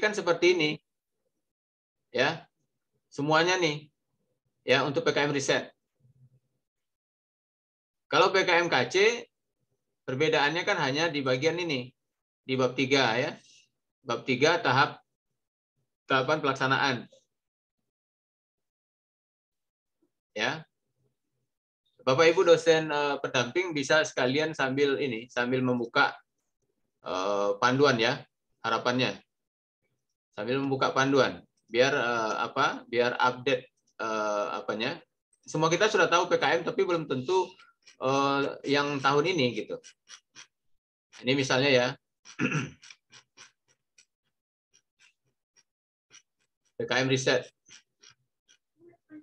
kan seperti ini. Ya. Semuanya nih. Ya, untuk PKM riset. Kalau PKM KC perbedaannya kan hanya di bagian ini. Di bab 3 ya. Bab 3 tahapan pelaksanaan. Ya. Bapak Ibu dosen pendamping bisa sekalian sambil membuka panduan ya, harapannya. Sambil membuka panduan biar biar update apanya. Semua kita sudah tahu PKM tapi belum tentu yang tahun ini gitu. Ini misalnya ya. PKM riset.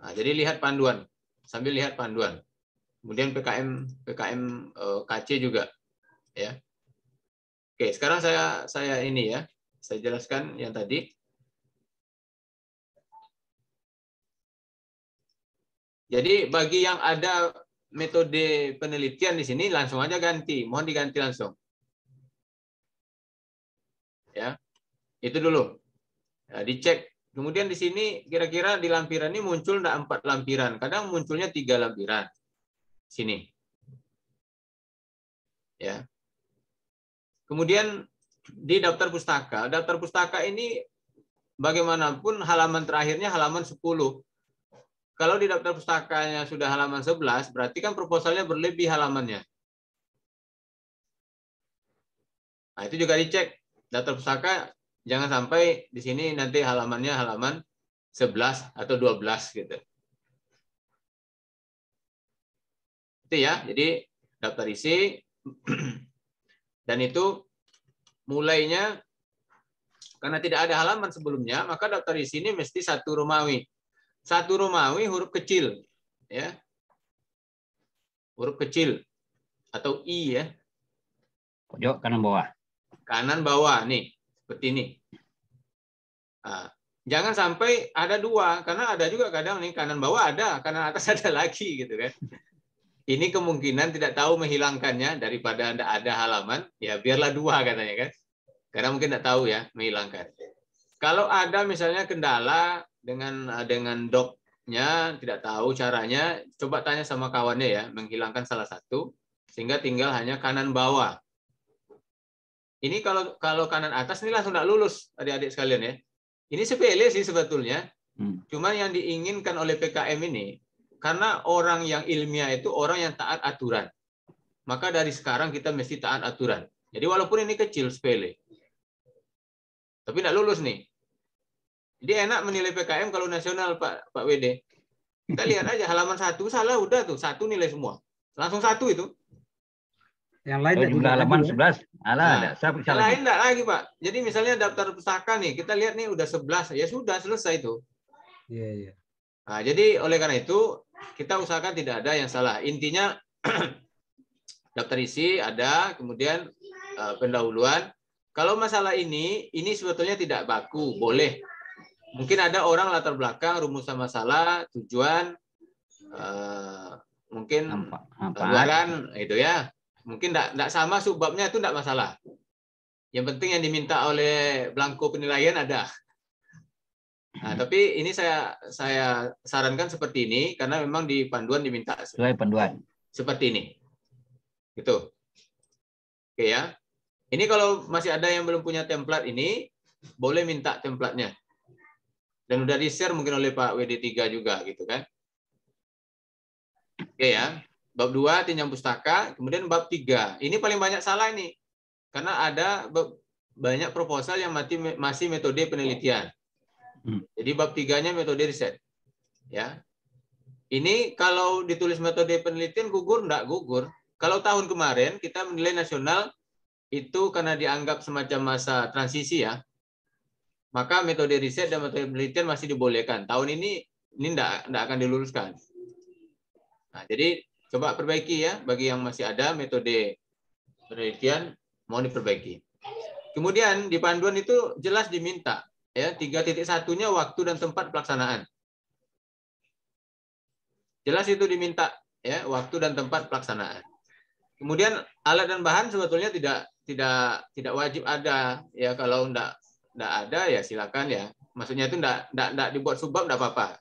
Nah, jadi lihat panduan, sambil lihat panduan. Kemudian PKM KC juga, ya. Oke, sekarang saya ini ya, saya jelaskan yang tadi. Jadi bagi yang ada metode penelitian di sini langsung aja ganti, mohon diganti langsung. Ya, itu dulu. Nah, dicek. Kemudian di sini kira-kira di lampiran ini muncul enggak 4 lampiran, kadang munculnya 3 lampiran. Sini. Ya. Kemudian di daftar pustaka ini bagaimanapun halaman terakhirnya halaman 10. Kalau di daftar pustakanya sudah halaman 11, berarti kan proposalnya berlebih halamannya. Nah, itu juga dicek. Daftar pustaka jangan sampai di sini nanti halamannya halaman 11 atau 12 gitu. Itu ya, jadi daftar isi dan itu mulainya karena tidak ada halaman sebelumnya, maka daftar isi ini mesti 1 Romawi. 1 Romawi huruf kecil, ya. Huruf kecil atau I ya. Pojok kanan bawah. Kanan bawah nih, seperti ini. Nah, jangan sampai ada 2, karena ada juga kadang nih kanan bawah ada, kanan atas ada lagi gitu kan. Ini kemungkinan tidak tahu menghilangkannya daripada tidak ada halaman, ya biarlah 2 katanya kan. Karena mungkin tidak tahu ya menghilangkan. Kalau ada misalnya kendala dengan doknya tidak tahu caranya, coba tanya sama kawannya ya, menghilangkan salah satu sehingga tinggal hanya kanan bawah. Ini kalau kanan atas ini langsung tidak lulus adik-adik sekalian ya. Ini sepele sih sebetulnya. Cuman yang diinginkan oleh PKM ini karena orang yang ilmiah itu orang yang taat aturan. Maka dari sekarang kita mesti taat aturan. Jadi walaupun ini kecil, sepele. Tapi tidak lulus nih. Jadi enak menilai PKM kalau nasional Pak WD. Kita lihat aja halaman 1 salah udah tuh, 1 nilai semua. Langsung 1 itu. Yang lain jumlah halaman 11. Yang lain enggak lagi, Pak. Jadi misalnya daftar pustaka nih, kita lihat nih udah 11, ya sudah selesai itu. Iya, iya. Nah, jadi oleh karena itu kita usahakan tidak ada yang salah. Intinya daftar isi ada, kemudian pendahuluan. Kalau masalah ini sebetulnya tidak baku, boleh. Mungkin ada orang latar belakang, rumusan masalah, tujuan, mungkin luaran, itu ya. Mungkin tidak sama subbabnya itu tidak masalah. Yang penting yang diminta oleh belangko penilaian ada. Nah, tapi ini saya sarankan seperti ini karena memang di panduan diminta sesuai panduan. Seperti ini. Gitu. Oke ya. Ini kalau masih ada yang belum punya template ini, boleh minta templatenya. Dan udah di-share mungkin oleh Pak WD3 juga gitu kan. Oke ya. Bab 2 tinjam pustaka, kemudian bab 3. Ini paling banyak salah ini. Karena ada banyak proposal yang masih metode penelitian. Jadi bab 3-nya metode riset. Ya. Ini kalau ditulis metode penelitian gugur enggak gugur. Kalau tahun kemarin kita menilai nasional itu karena dianggap semacam masa transisi ya. Maka metode riset dan metode penelitian masih dibolehkan. Tahun ini enggak akan diluluskan. Nah, jadi coba perbaiki ya bagi yang masih ada metode penelitian mau diperbaiki. Kemudian di panduan itu jelas diminta ya 3.1-nya waktu dan tempat pelaksanaan. Jelas itu diminta ya waktu dan tempat pelaksanaan. Kemudian alat dan bahan sebetulnya tidak wajib ada ya kalau enggak nggak ada ya silakan ya. Maksudnya itu nggak dibuat subbab nggak apa-apa.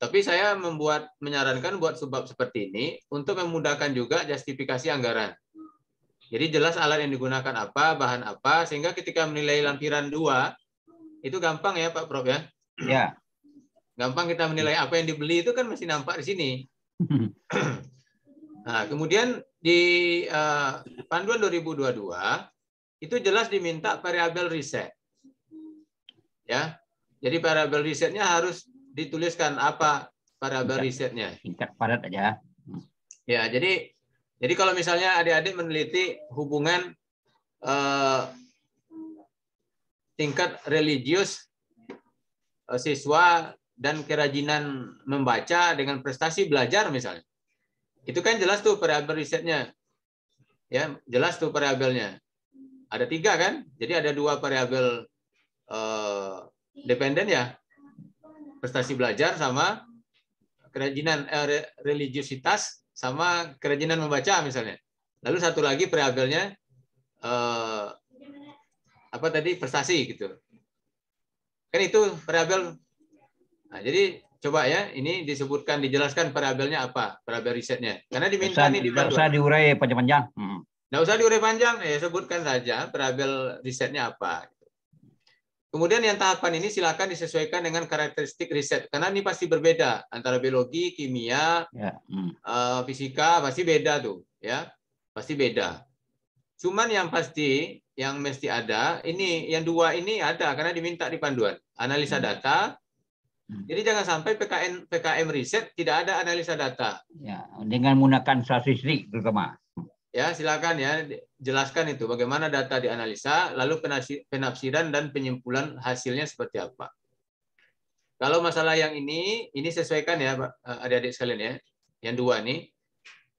Tapi saya menyarankan buat subbab seperti ini untuk memudahkan juga justifikasi anggaran. Jadi jelas alat yang digunakan apa, bahan apa, sehingga ketika menilai lampiran 2 itu gampang ya Pak Prof ya. Ya. Gampang kita menilai apa yang dibeli itu kan masih nampak di sini. Nah, kemudian di panduan 2022 itu jelas diminta variabel riset. Ya. Jadi variabel risetnya harus dituliskan apa variabel risetnya. Singkat padat aja. Ya, jadi kalau misalnya adik-adik meneliti hubungan tingkat religius siswa dan kerajinan membaca dengan prestasi belajar misalnya. Itu kan jelas tuh variabel risetnya. Ya, jelas tuh variabelnya. Ada 3 kan? Jadi ada 2 variabel dependen ya. Prestasi belajar sama kerajinan religiusitas sama kerajinan membaca misalnya. Lalu satu lagi variabelnya apa tadi? Prestasi gitu. Kan itu variabel. Nah, jadi coba ya, ini disebutkan, dijelaskan variabelnya apa, variabel risetnya. Karena diminta nih di Nggak usah diurai panjang-panjang. Nggak usah diurai panjang, ya sebutkan saja variabel risetnya apa. Kemudian yang tahapan ini silakan disesuaikan dengan karakteristik riset, karena ini pasti berbeda antara biologi, kimia, Ya. fisika, pasti beda tuh, ya, pasti beda. Cuman yang pasti, yang mesti ada, ini yang 2 ini ada karena diminta di panduan, analisa data. Jadi jangan sampai PKM riset tidak ada analisa data. Ya, dengan menggunakan statistik terutama. Ya, silakan ya, jelaskan itu bagaimana data dianalisa, lalu penafsiran dan penyimpulan hasilnya seperti apa. Kalau masalah yang ini sesuaikan ya, adik-adik sekalian ya. Yang 2 nih,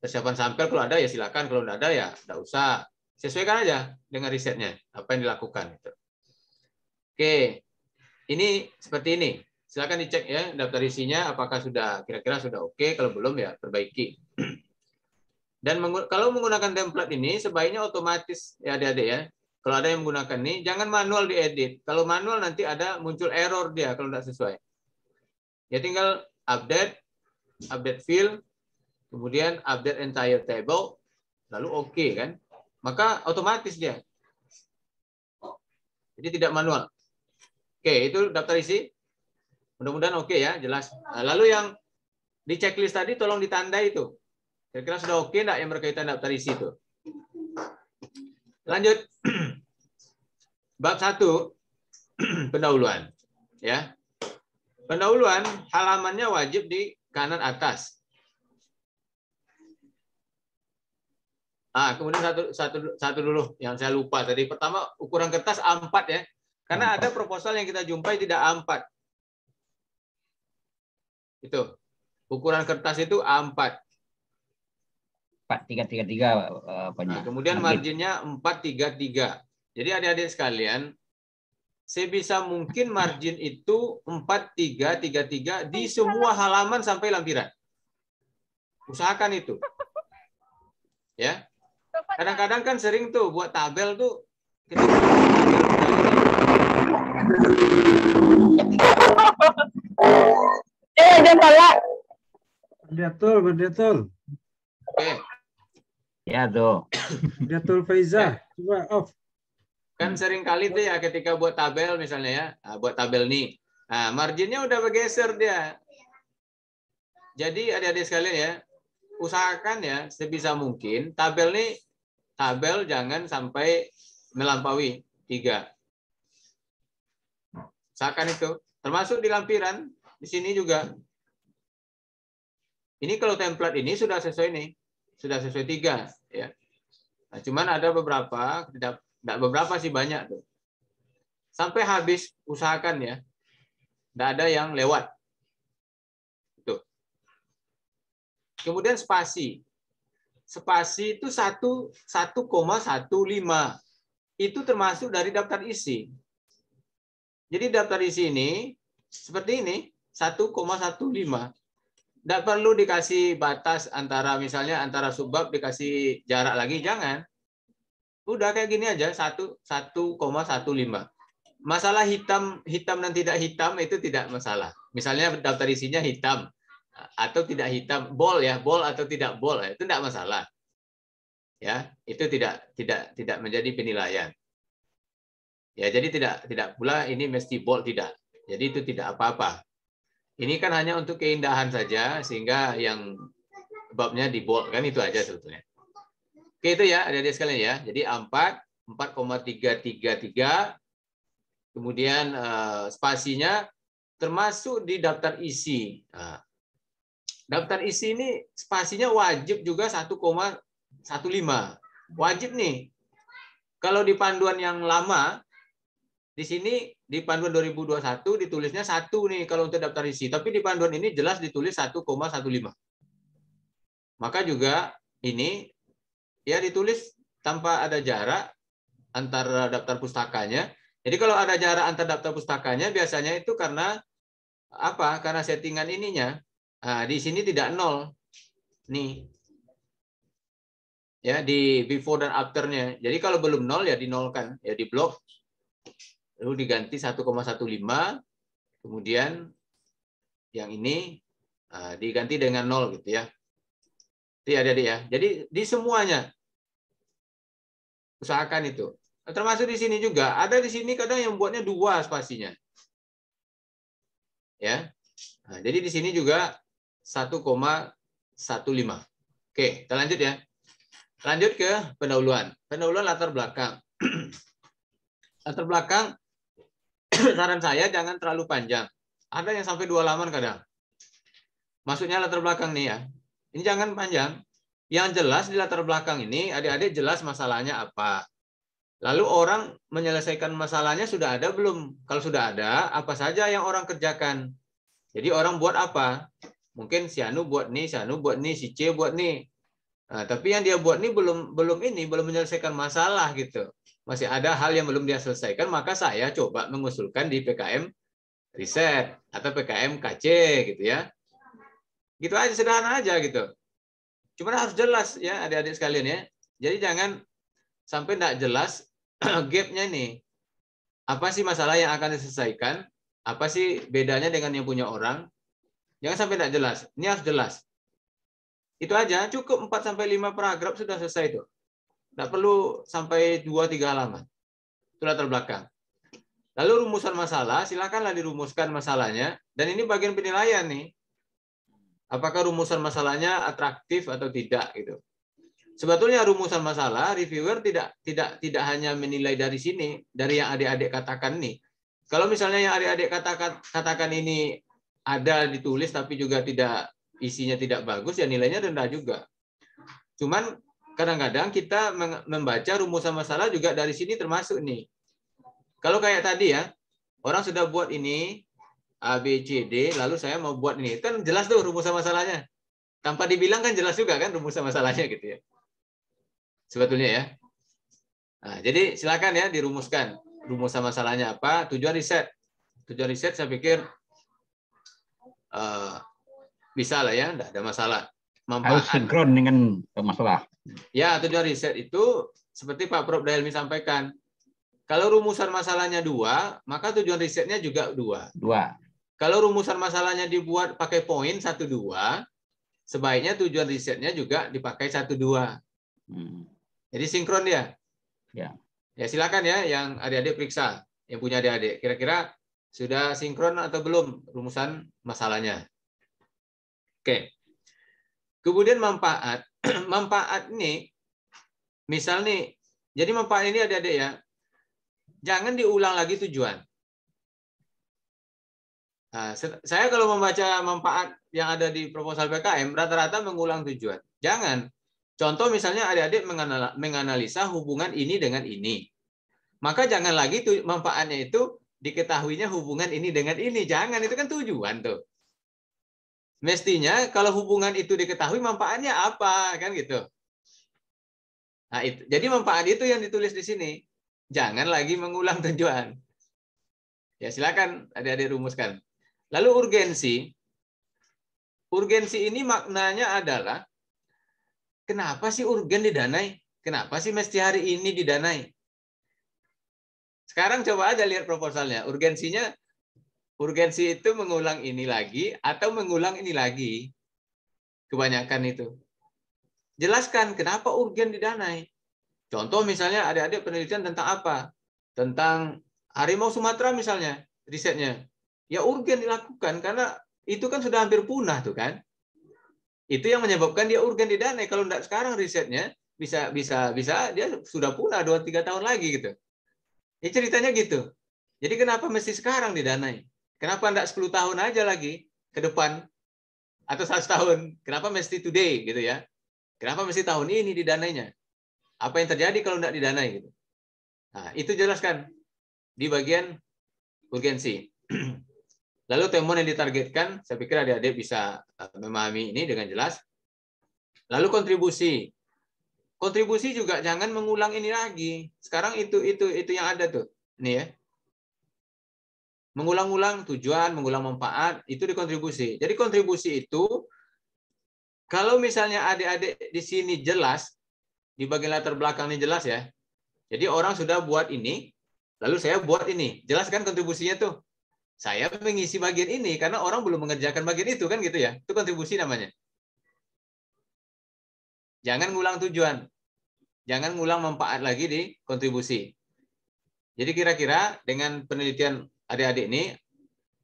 persiapan sampel kalau ada ya silakan, kalau tidak ada ya tidak usah. Sesuaikan aja dengan risetnya, apa yang dilakukan. Oke, ini seperti ini. Silakan dicek ya daftar isinya, apakah sudah kira-kira sudah oke, kalau belum ya perbaiki. Dan kalau menggunakan template ini sebaiknya otomatis ya adik-adik ya. Kalau ada yang menggunakan ini, jangan manual diedit. Kalau manual nanti ada muncul error dia kalau tidak sesuai. Ya tinggal update field, kemudian update entire table, lalu oke kan. Maka otomatis dia. Jadi tidak manual. Oke, itu daftar isi. Mudah-mudahan oke ya, jelas. Nah, lalu yang di checklist tadi tolong ditandai itu. Kira-kira sudah oke enggak yang berkaitan daftar isi itu? Lanjut. Bab 1 pendahuluan ya. Pendahuluan halamannya wajib di kanan atas. Kemudian satu dulu yang saya lupa tadi. Pertama, ukuran kertas A4 ya. Karena ada proposal yang kita jumpai tidak A4. Itu. Ukuran kertas itu A4. 4333 kemudian marginnya 433. Jadi adik-adik sekalian, sebisa mungkin margin itu 4333 di semua halaman sampai lampiran. Usahakan itu. Ya. Kadang-kadang kan sering tuh buat tabel tuh Betul. Oke. Ya tuh. Betul Faiza. Coba off. Kan sering kali tuh ya ketika buat tabel misalnya ya, buat tabel nih. Nah, marginnya udah bergeser dia. Jadi adik-adik sekalian ya, usahakan ya sebisa mungkin tabel jangan sampai melampaui 3. Usahakan itu. Termasuk di lampiran, di sini juga. Ini kalau template ini sudah sesuai nih. Sudah sesuai 3 ya. Nah, cuman ada beberapa, tidak beberapa sih, banyak tuh. Sampai habis usahakan ya. Tidak ada yang lewat. Itu. Kemudian spasi. Spasi itu 1,15. Itu termasuk dari daftar isi. Jadi daftar isi ini seperti ini, 1,15. Tidak perlu dikasih batas misalnya antara subbab dikasih jarak lagi, jangan. Udah kayak gini aja, 1,15. masalah hitam dan tidak hitam itu tidak masalah. Misalnya daftar isinya hitam atau tidak hitam, bold atau tidak bold, itu tidak masalah. Ya, itu tidak menjadi penilaian. Ya, jadi tidak pula ini mesti bold, tidak. Jadi itu tidak apa-apa. Ini kan hanya untuk keindahan saja, sehingga yang babnya di bold, kan itu aja sebetulnya. Oke, itu ya adik-adik sekalian ya. Jadi 4,333, kemudian spasinya termasuk di daftar isi. Nah, daftar isi ini spasinya wajib juga 1,15. Wajib nih. Kalau di panduan yang lama, di sini di panduan 2021 ditulisnya 1 nih kalau untuk daftar isi, tapi di panduan ini jelas ditulis 1,15. Maka juga ini ya ditulis tanpa ada jarak antara daftar pustakanya. Jadi kalau ada jarak antar daftar pustakanya biasanya itu karena apa? Karena settingan ininya. Nah, di sini tidak 0. Nih. Ya, di before dan after-nya. Jadi kalau belum 0 ya dinolkan, ya di blok. Lalu diganti 1,15, kemudian yang ini diganti dengan 0 gitu ya. Itu ya, adik-adik ya. Jadi di semuanya usahakan itu. Termasuk di sini juga. Ada di sini kadang yang buatnya 2 spasinya. Ya. Nah, jadi di sini juga 1,15. Oke, kita lanjut ya. Lanjut ke pendahuluan. Pendahuluan latar belakang. Latar belakang saran saya jangan terlalu panjang. Ada yang sampai 2 halaman kadang. Maksudnya latar belakang nih ya. Ini jangan panjang. Yang jelas di latar belakang ini adik-adik jelas masalahnya apa. Lalu orang menyelesaikan masalahnya sudah ada belum? Kalau sudah ada, apa saja yang orang kerjakan? Jadi orang buat apa? Mungkin si Anu buat nih, si Anu buat nih, si C buat nih. Nah, tapi yang dia buat nih belum menyelesaikan masalah gitu. Masih ada hal yang belum dia selesaikan, maka saya coba mengusulkan di PKM riset atau PKM KC gitu ya. Gitu aja, sederhana aja gitu. Cuma harus jelas ya adik-adik sekalian ya. Jadi jangan sampai tidak jelas gap-nya nih. Apa sih masalah yang akan diselesaikan? Apa sih bedanya dengan yang punya orang? Jangan sampai tidak jelas. Ini harus jelas. Itu aja, cukup 4-5 paragraf sudah selesai itu. Tidak perlu sampai 2-3 halaman. Itu latar belakang. Lalu rumusan masalah, silakanlah dirumuskan masalahnya. Dan ini bagian penilaian nih. Apakah rumusan masalahnya atraktif atau tidak gitu. Sebetulnya rumusan masalah reviewer tidak hanya menilai dari sini, dari yang adik-adik katakan nih. Kalau misalnya yang adik-adik katakan ini ada ditulis tapi juga isinya tidak bagus, ya nilainya rendah juga. Cuman kadang-kadang kita membaca rumusan masalah juga dari sini termasuk nih. Kalau kayak tadi ya, orang sudah buat ini A, B, C, D, lalu saya mau buat ini. Kan jelas tuh rumusan masalahnya. Tanpa dibilang kan jelas juga kan rumusan masalahnya gitu ya. Sebetulnya ya. Nah, jadi silakan ya dirumuskan. Rumusan masalahnya apa? Tujuan riset. Tujuan riset saya pikir bisa lah ya, tidak ada masalah. Harus sinkron dengan masalah. Ya, tujuan riset itu seperti Pak Prof. Dahelmi sampaikan. Kalau rumusan masalahnya 2, maka tujuan risetnya juga 2. Kalau rumusan masalahnya dibuat pakai poin 1-2, sebaiknya tujuan risetnya juga dipakai 1-2. Jadi sinkron dia. Ya. Ya silakan ya yang adik-adik periksa, yang punya adik-adik. Kira-kira sudah sinkron atau belum rumusan masalahnya? Oke. Kemudian manfaat. Manfaat ini, misal nih, jadi manfaat ini adik-adik ya, jangan diulang lagi tujuan. Nah, saya kalau membaca manfaat yang ada di proposal PKM, rata-rata mengulang tujuan. Jangan. Contoh misalnya adik-adik menganalisa hubungan ini dengan ini. Maka jangan lagi manfaatnya itu diketahuinya hubungan ini dengan ini. Jangan, itu kan tujuan tuh. Mestinya kalau hubungan itu diketahui manfaatnya apa, kan gitu. Nah, itu. Jadi manfaat itu yang ditulis di sini. Jangan lagi mengulang tujuan. Ya silakan adik-adik rumuskan. Lalu urgensi. Urgensi ini maknanya adalah kenapa sih urgen didanai? Kenapa sih mesti hari ini didanai? Sekarang coba aja lihat proposalnya. Urgensi itu mengulang ini lagi atau mengulang ini lagi. Kebanyakan itu. Jelaskan kenapa urgen didanai. Contoh misalnya adik-adik penelitian tentang apa? Tentang harimau Sumatera misalnya, risetnya. Ya urgen dilakukan karena itu kan sudah hampir punah tuh kan. Itu yang menyebabkan dia urgen didanai. Kalau enggak sekarang risetnya bisa dia sudah punah 2-3 tahun lagi gitu. Ya ceritanya gitu. Jadi kenapa mesti sekarang didanai? Kenapa enggak 10 tahun aja lagi ke depan atau 100 tahun? Kenapa mesti today gitu ya? Kenapa mesti tahun ini didanainya? Apa yang terjadi kalau enggak didanai gitu? Nah, itu jelaskan di bagian urgensi. Lalu temuan yang ditargetkan, saya pikir adik-adik bisa memahami ini dengan jelas. Lalu kontribusi. Kontribusi juga jangan mengulang ini lagi. Sekarang itu yang ada tuh. Ini ya. Mengulang-ulang tujuan, mengulang manfaat, itu dikontribusi. Jadi kontribusi itu, kalau misalnya adik-adik di sini jelas, di bagian latar belakang ini jelas ya. Jadi orang sudah buat ini, lalu saya buat ini. Jelaskan kontribusinya tuh. Saya mengisi bagian ini karena orang belum mengerjakan bagian itu kan gitu ya. Itu kontribusi namanya. Jangan ngulang tujuan. Jangan ngulang manfaat lagi di kontribusi. Jadi kira-kira dengan penelitian adik-adik ini,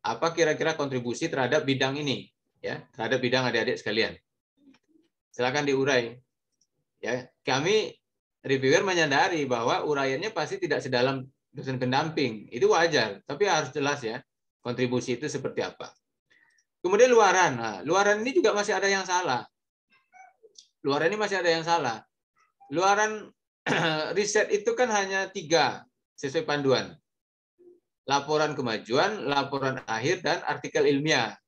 apa kira-kira kontribusi terhadap bidang ini? Ya, terhadap bidang adik-adik sekalian. Silakan diurai. Ya, kami reviewer menyadari bahwa uraiannya pasti tidak sedalam dosen pendamping. Itu wajar, tapi harus jelas ya kontribusi itu seperti apa. Kemudian luaran. Nah, luaran ini juga masih ada yang salah. Luaran ini masih ada yang salah. Luaran riset itu kan hanya 3 sesuai panduan. Laporan kemajuan, laporan akhir, dan artikel ilmiah.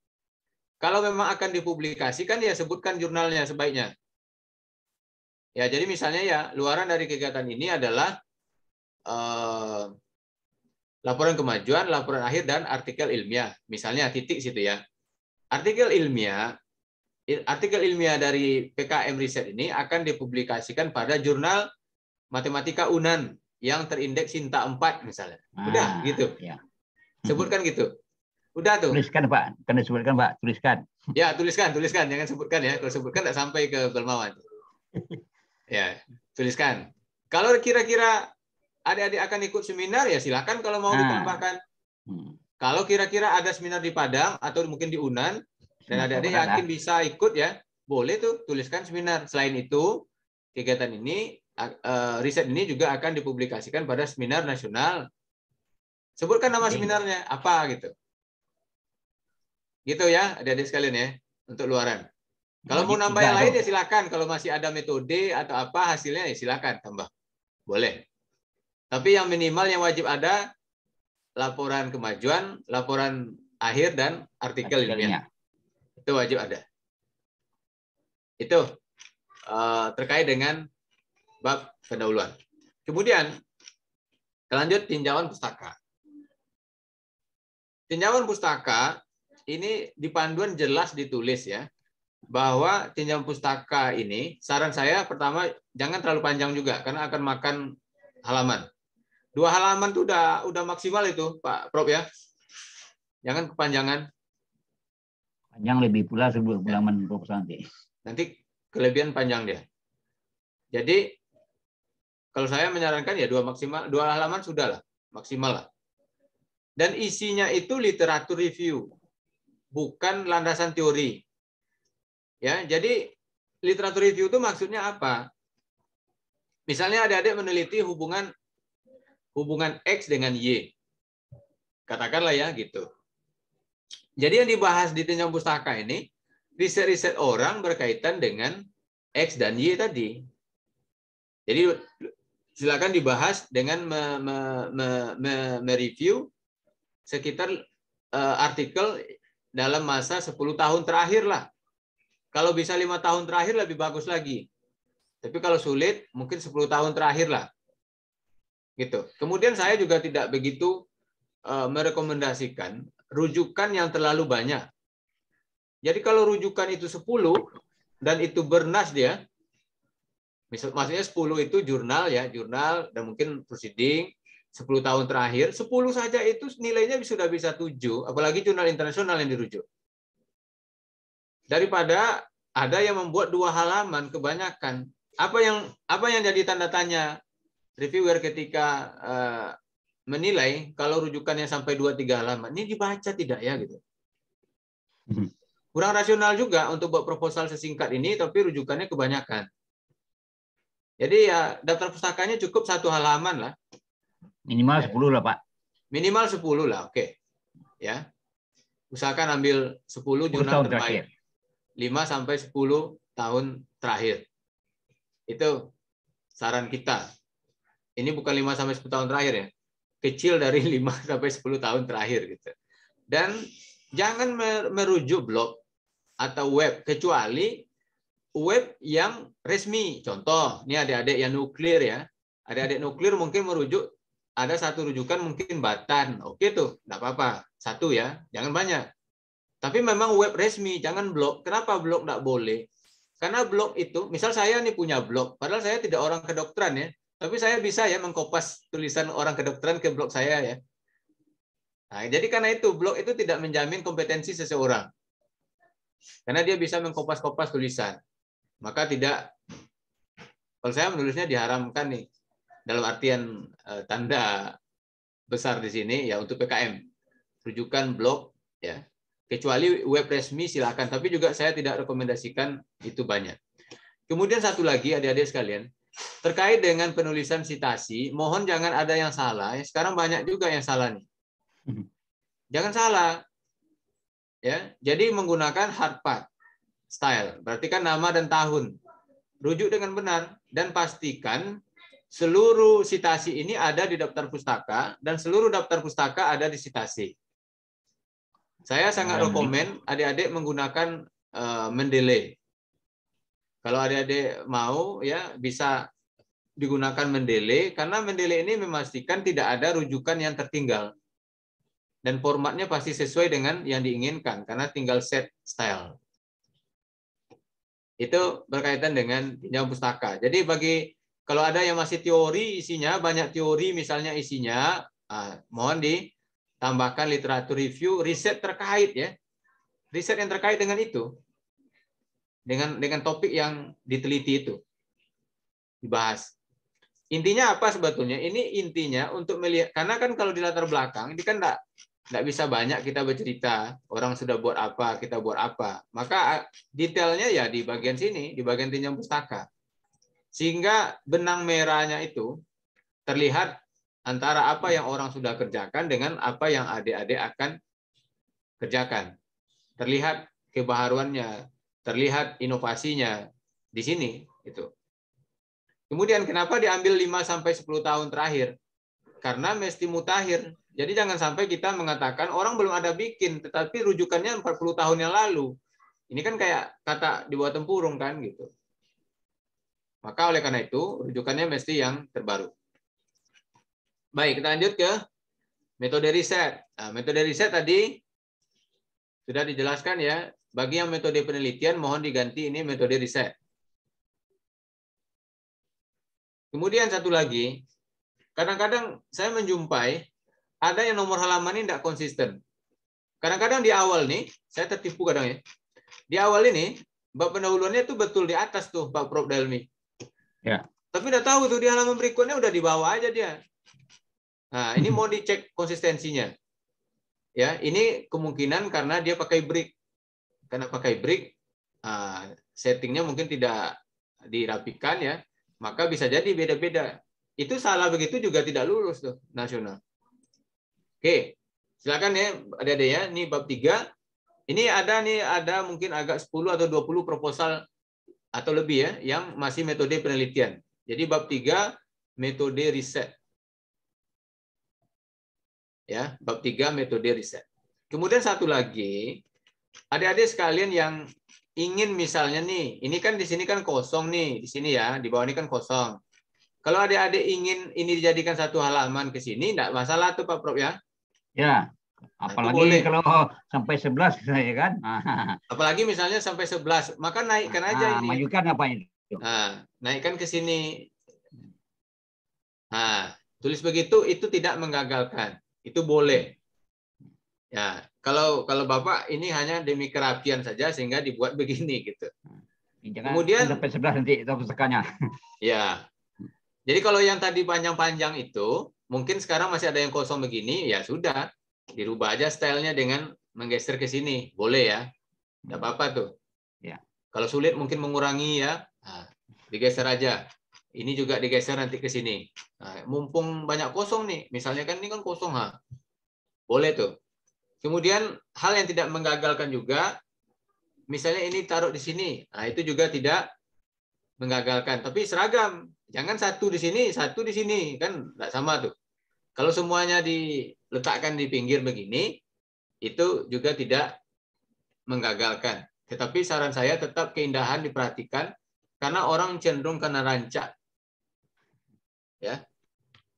Kalau memang akan dipublikasikan, ya sebutkan jurnalnya sebaiknya. Ya, jadi misalnya ya, luaran dari kegiatan ini adalah laporan kemajuan, laporan akhir, dan artikel ilmiah. Misalnya titik situ ya. Artikel ilmiah dari PKM riset ini akan dipublikasikan pada jurnal Matematika UNAN yang terindeks Sinta 4 misalnya. Udah gitu. Ya. Sebutkan gitu. Udah tuh. Tuliskan Pak. Kan disebutkan Pak. Tuliskan. Ya, tuliskan. Jangan sebutkan ya. Kalau sebutkan tidak sampai ke Belmawan. Ya, tuliskan. Kalau kira-kira adik-adik akan ikut seminar, ya silakan kalau mau ditambahkan. Kalau kira-kira ada seminar di Padang atau mungkin di UNAN, dan adik-adik yakin bisa ikut ya, boleh tuh tuliskan seminar. Selain itu, kegiatan ini, riset ini juga akan dipublikasikan pada seminar nasional. Sebutkan nama seminarnya, apa gitu. Gitu ya, adik-adik sekalian ya, untuk luaran. Kalau mau nambah yang lain ya silakan. Kalau masih ada metode atau apa hasilnya ya silakan tambah. Boleh. Tapi yang minimal yang wajib ada, laporan kemajuan, laporan akhir, dan artikel ilmiah. Itu wajib ada. Itu terkait dengan bab pendahuluan. Kemudian lanjut tinjauan pustaka. Tinjauan pustaka ini di panduan jelas ditulis ya, bahwa tinjauan pustaka ini saran saya pertama jangan terlalu panjang juga karena akan makan halaman. 2 halaman tuh udah maksimal itu Pak Prof ya. Jangan kepanjangan. Panjang lebih pula sebelum halaman proposal nanti. Nanti kelebihan panjang dia. Jadi kalau saya menyarankan ya 2 halaman sudah lah, maksimal lah. Dan isinya itu literatur review, bukan landasan teori. Ya, jadi literatur review itu maksudnya apa? Misalnya adik-adik meneliti hubungan X dengan Y. Katakanlah ya gitu. Jadi yang dibahas di tinjauan pustaka ini, riset-riset orang berkaitan dengan X dan Y tadi. Jadi silakan dibahas dengan mereview sekitar artikel dalam masa 10 tahun terakhir lah. Kalau bisa 5 tahun terakhir lebih bagus lagi. Tapi kalau sulit mungkin 10 tahun terakhir lah. Gitu. Kemudian saya juga tidak begitu merekomendasikan rujukan yang terlalu banyak. Jadi kalau rujukan itu 10 dan itu bernas dia, maksudnya 10 itu jurnal ya, jurnal dan mungkin proceeding, 10 tahun terakhir, 10 saja itu nilainya sudah bisa 7, apalagi jurnal internasional yang dirujuk. Daripada ada yang membuat 2 halaman kebanyakan. Apa yang jadi tanda tanya reviewer ketika menilai kalau rujukannya sampai 2-3 halaman, ini dibaca tidak ya gitu. Kurang rasional juga untuk buat proposal sesingkat ini, tapi rujukannya kebanyakan. Jadi ya daftar pustakanya cukup 1 halaman lah. Minimal 10 lah, Pak. Minimal 10 lah, oke. Ya. Usahakan ambil 10 jurnal terbaik. 5 sampai 10 tahun terakhir. Itu saran kita. Ini bukan 5 sampai 10 tahun terakhir ya. Kecil dari 5 sampai 10 tahun terakhir gitu. Dan jangan merujuk blog atau web kecuali web yang resmi. Contoh, ini adik-adik yang nuklir ya. Adik-adik nuklir mungkin merujuk, ada satu rujukan mungkin Batan. Oke tuh, enggak apa-apa. 1 ya, jangan banyak. Tapi memang web resmi, jangan blog. Kenapa blog enggak boleh? Karena blog itu, misal saya nih punya blog, padahal saya tidak orang kedokteran ya, tapi saya bisa ya mengkopas tulisan orang kedokteran ke blog saya ya. Nah, jadi karena itu blog itu tidak menjamin kompetensi seseorang. Karena dia bisa mengkopas-kopas tulisan. Maka tidak, kalau saya menulisnya diharamkan nih, dalam artian tanda besar di sini ya untuk PKM, rujukan blog ya, kecuali web resmi silakan, tapi juga saya tidak rekomendasikan itu banyak. Kemudian satu lagi adik-adik sekalian, terkait dengan penulisan sitasi, mohon jangan ada yang salah. Sekarang banyak juga yang salah nih. Jangan salah. Ya, jadi menggunakan hard part style, berarti kan nama dan tahun. Rujuk dengan benar dan pastikan seluruh sitasi ini ada di daftar pustaka dan seluruh daftar pustaka ada di sitasi. Saya sangat rekomen adik-adik menggunakan Mendeley. Kalau adik-adik mau ya bisa digunakan Mendeley karena Mendeley ini memastikan tidak ada rujukan yang tertinggal. Dan formatnya pasti sesuai dengan yang diinginkan karena tinggal set style. Itu berkaitan dengan pinjam pustaka. Jadi kalau ada yang masih teori isinya, banyak teori misalnya isinya, mohon ditambahkan literatur review, riset terkait ya. Riset yang terkait dengan itu. Dengan topik yang diteliti itu. Dibahas. Intinya apa sebetulnya? Ini intinya untuk melihat, karena kan kalau di latar belakang, ini kan nggak bisa banyak kita bercerita, orang sudah buat apa, kita buat apa. Maka detailnya ya di bagian sini, di bagian pinjam pustaka. Sehingga benang merahnya itu terlihat antara apa yang orang sudah kerjakan dengan apa yang adik-adik akan kerjakan. Terlihat kebaharuannya, terlihat inovasinya di sini. Itu. Kemudian kenapa diambil 5-10 tahun terakhir? Karena mesti mutakhir. Jadi jangan sampai kita mengatakan orang belum ada bikin, tetapi rujukannya 40 tahun yang lalu. Ini kan kayak kata di bawah tempurung kan gitu. Maka oleh karena itu rujukannya mesti yang terbaru. Baik, kita lanjut ke metode riset. Nah, metode riset tadi sudah dijelaskan ya. Bagi yang metode penelitian mohon diganti ini metode riset. Kemudian satu lagi, kadang-kadang saya menjumpai ada yang nomor halaman ini tidak konsisten. Kadang-kadang di awal nih, saya tertipu kadang ya. Di awal ini, bab pendahuluannya itu betul di atas tuh, Pak Prof. Delmi. Ya. Tapi udah tahu tuh di halaman berikutnya udah di bawah aja dia. Nah, ini mau dicek konsistensinya. Ya, ini kemungkinan karena dia pakai break. Karena pakai break, settingnya mungkin tidak dirapikan ya, maka bisa jadi beda-beda. Itu salah begitu juga tidak lulus tuh nasional. Oke, silakan ya adik-adik ya. Ini bab 3. Ini ada mungkin agak 10 atau 20 proposal atau lebih ya yang masih metode penelitian. Jadi bab 3 metode riset. Ya, bab 3 metode riset. Kemudian satu lagi, adik-adik sekalian yang ingin misalnya nih, ini kan di sini kan kosong nih, di sini ya, di bawah ini kan kosong. Kalau adik-adik ingin ini dijadikan satu halaman ke sini, enggak masalah tuh Pak Prof ya. Ya, apalagi kalau sampai 11 ya kan. Apalagi misalnya sampai 11, maka naikkan aja ini. Majukan apa itu? Nah, naikkan ke sini. Nah, Tulis begitu itu tidak menggagalkan. Itu boleh. Ya, kalau Bapak ini hanya demi kerapian saja sehingga dibuat begini gitu. Jangan Kemudian sampai 11 nanti itu pustakannya. ya. Jadi kalau yang tadi panjang-panjang itu, mungkin sekarang masih ada yang kosong begini, ya sudah. Dirubah aja stylenya dengan menggeser ke sini. Boleh ya. Tidak apa-apa tuh. Ya. Kalau sulit mungkin mengurangi ya. Nah, digeser aja. Ini juga digeser nanti ke sini. Nah, mumpung banyak kosong nih. Misalnya kan ini kan kosong. Ha. Boleh tuh. Kemudian hal yang tidak menggagalkan juga, misalnya ini taruh di sini. Nah, itu juga tidak menggagalkan. Tapi seragam. Jangan satu di sini, satu di sini. Kan tidak sama tuh. Kalau semuanya diletakkan di pinggir begini, itu juga tidak menggagalkan. Tetapi saran saya tetap keindahan diperhatikan, karena orang cenderung kena rancak. Ya.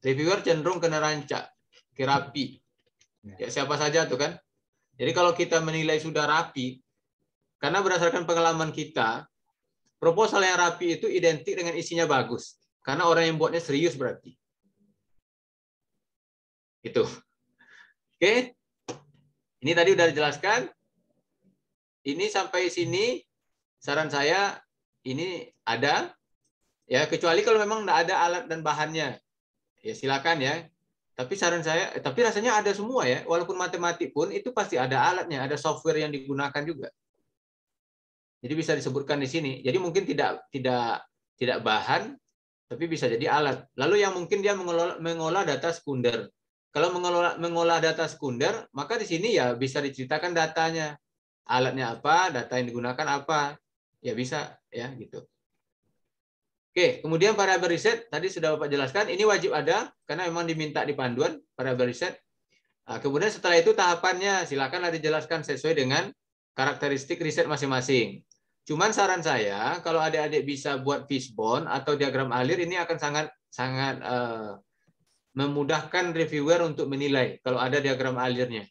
Reviewer cenderung kena rancak, ke rapi. Ya, siapa saja tuh kan. Jadi kalau kita menilai sudah rapi, karena berdasarkan pengalaman kita, proposal yang rapi itu identik dengan isinya bagus. Karena orang yang buatnya serius berarti. Itu. Oke. Ini tadi udah dijelaskan. Ini sampai sini saran saya ini ada. Ya, kecuali kalau memang tidak ada alat dan bahannya. Ya silakan ya. Tapi saran saya, tapi rasanya ada semua ya. Walaupun matematik pun itu pasti ada alatnya, ada software yang digunakan juga. Jadi bisa disebutkan di sini. Jadi mungkin tidak bahan, tapi bisa jadi alat. Lalu yang mungkin dia mengolah data sekunder. Kalau mengolah data sekunder, maka di sini ya bisa diceritakan datanya. Alatnya apa, data yang digunakan apa. Ya bisa ya gitu. Oke, kemudian variabel riset tadi sudah Bapak jelaskan, ini wajib ada karena memang diminta di panduan variabel riset. Nah, kemudian setelah itu tahapannya silakanlah dijelaskan sesuai dengan karakteristik riset masing-masing. Cuman saran saya kalau adik-adik bisa buat fishbone atau diagram alir, ini akan sangat memudahkan reviewer untuk menilai kalau ada diagram alirnya.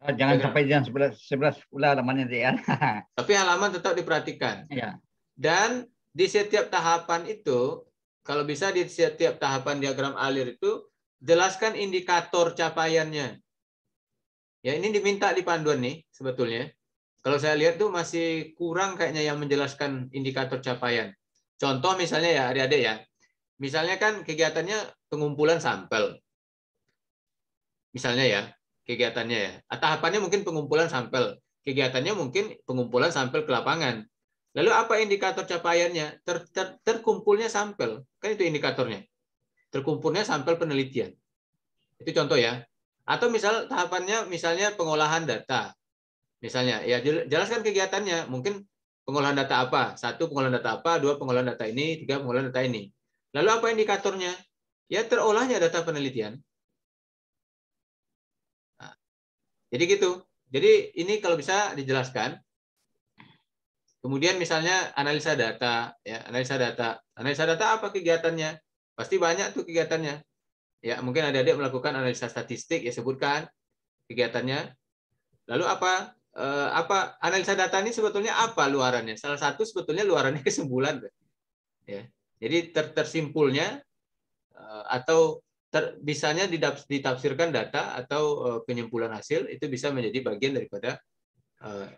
Jangan sampai jam 11 pula halamannya ya. Tapi halaman tetap diperhatikan. Ya. Dan di setiap tahapan itu, kalau bisa di setiap tahapan diagram alir itu, jelaskan indikator capaiannya. Ya, ini diminta di panduan nih, sebetulnya. Kalau saya lihat tuh masih kurang kayaknya yang menjelaskan indikator capaian. Contoh misalnya ya, adik-adik ya. Misalnya kan kegiatannya pengumpulan sampel. Misalnya ya, kegiatannya ya. Tahapannya mungkin pengumpulan sampel. Kegiatannya mungkin pengumpulan sampel ke lapangan. Lalu apa indikator capaiannya? Terkumpulnya sampel. Kan itu indikatornya. Terkumpulnya sampel penelitian. Itu contoh ya. Atau misal tahapannya misalnya pengolahan data. Misalnya, ya jelaskan kegiatannya. Mungkin pengolahan data apa? 1 pengolahan data apa? 2 pengolahan data ini. 3 pengolahan data ini. Lalu apa indikatornya? Ya terolahnya data penelitian. Nah, jadi gitu. Jadi ini kalau bisa dijelaskan. Kemudian misalnya analisa data, ya analisa data apa kegiatannya? Pasti banyak tuh kegiatannya. Ya mungkin adik-adik melakukan analisa statistik, ya sebutkan kegiatannya. Lalu apa analisa data ini sebetulnya apa luarannya? Salah satu sebetulnya luarannya kesimpulan, ya. Jadi tersimpulnya atau bisanya ditafsirkan data atau penyimpulan hasil itu bisa menjadi bagian daripada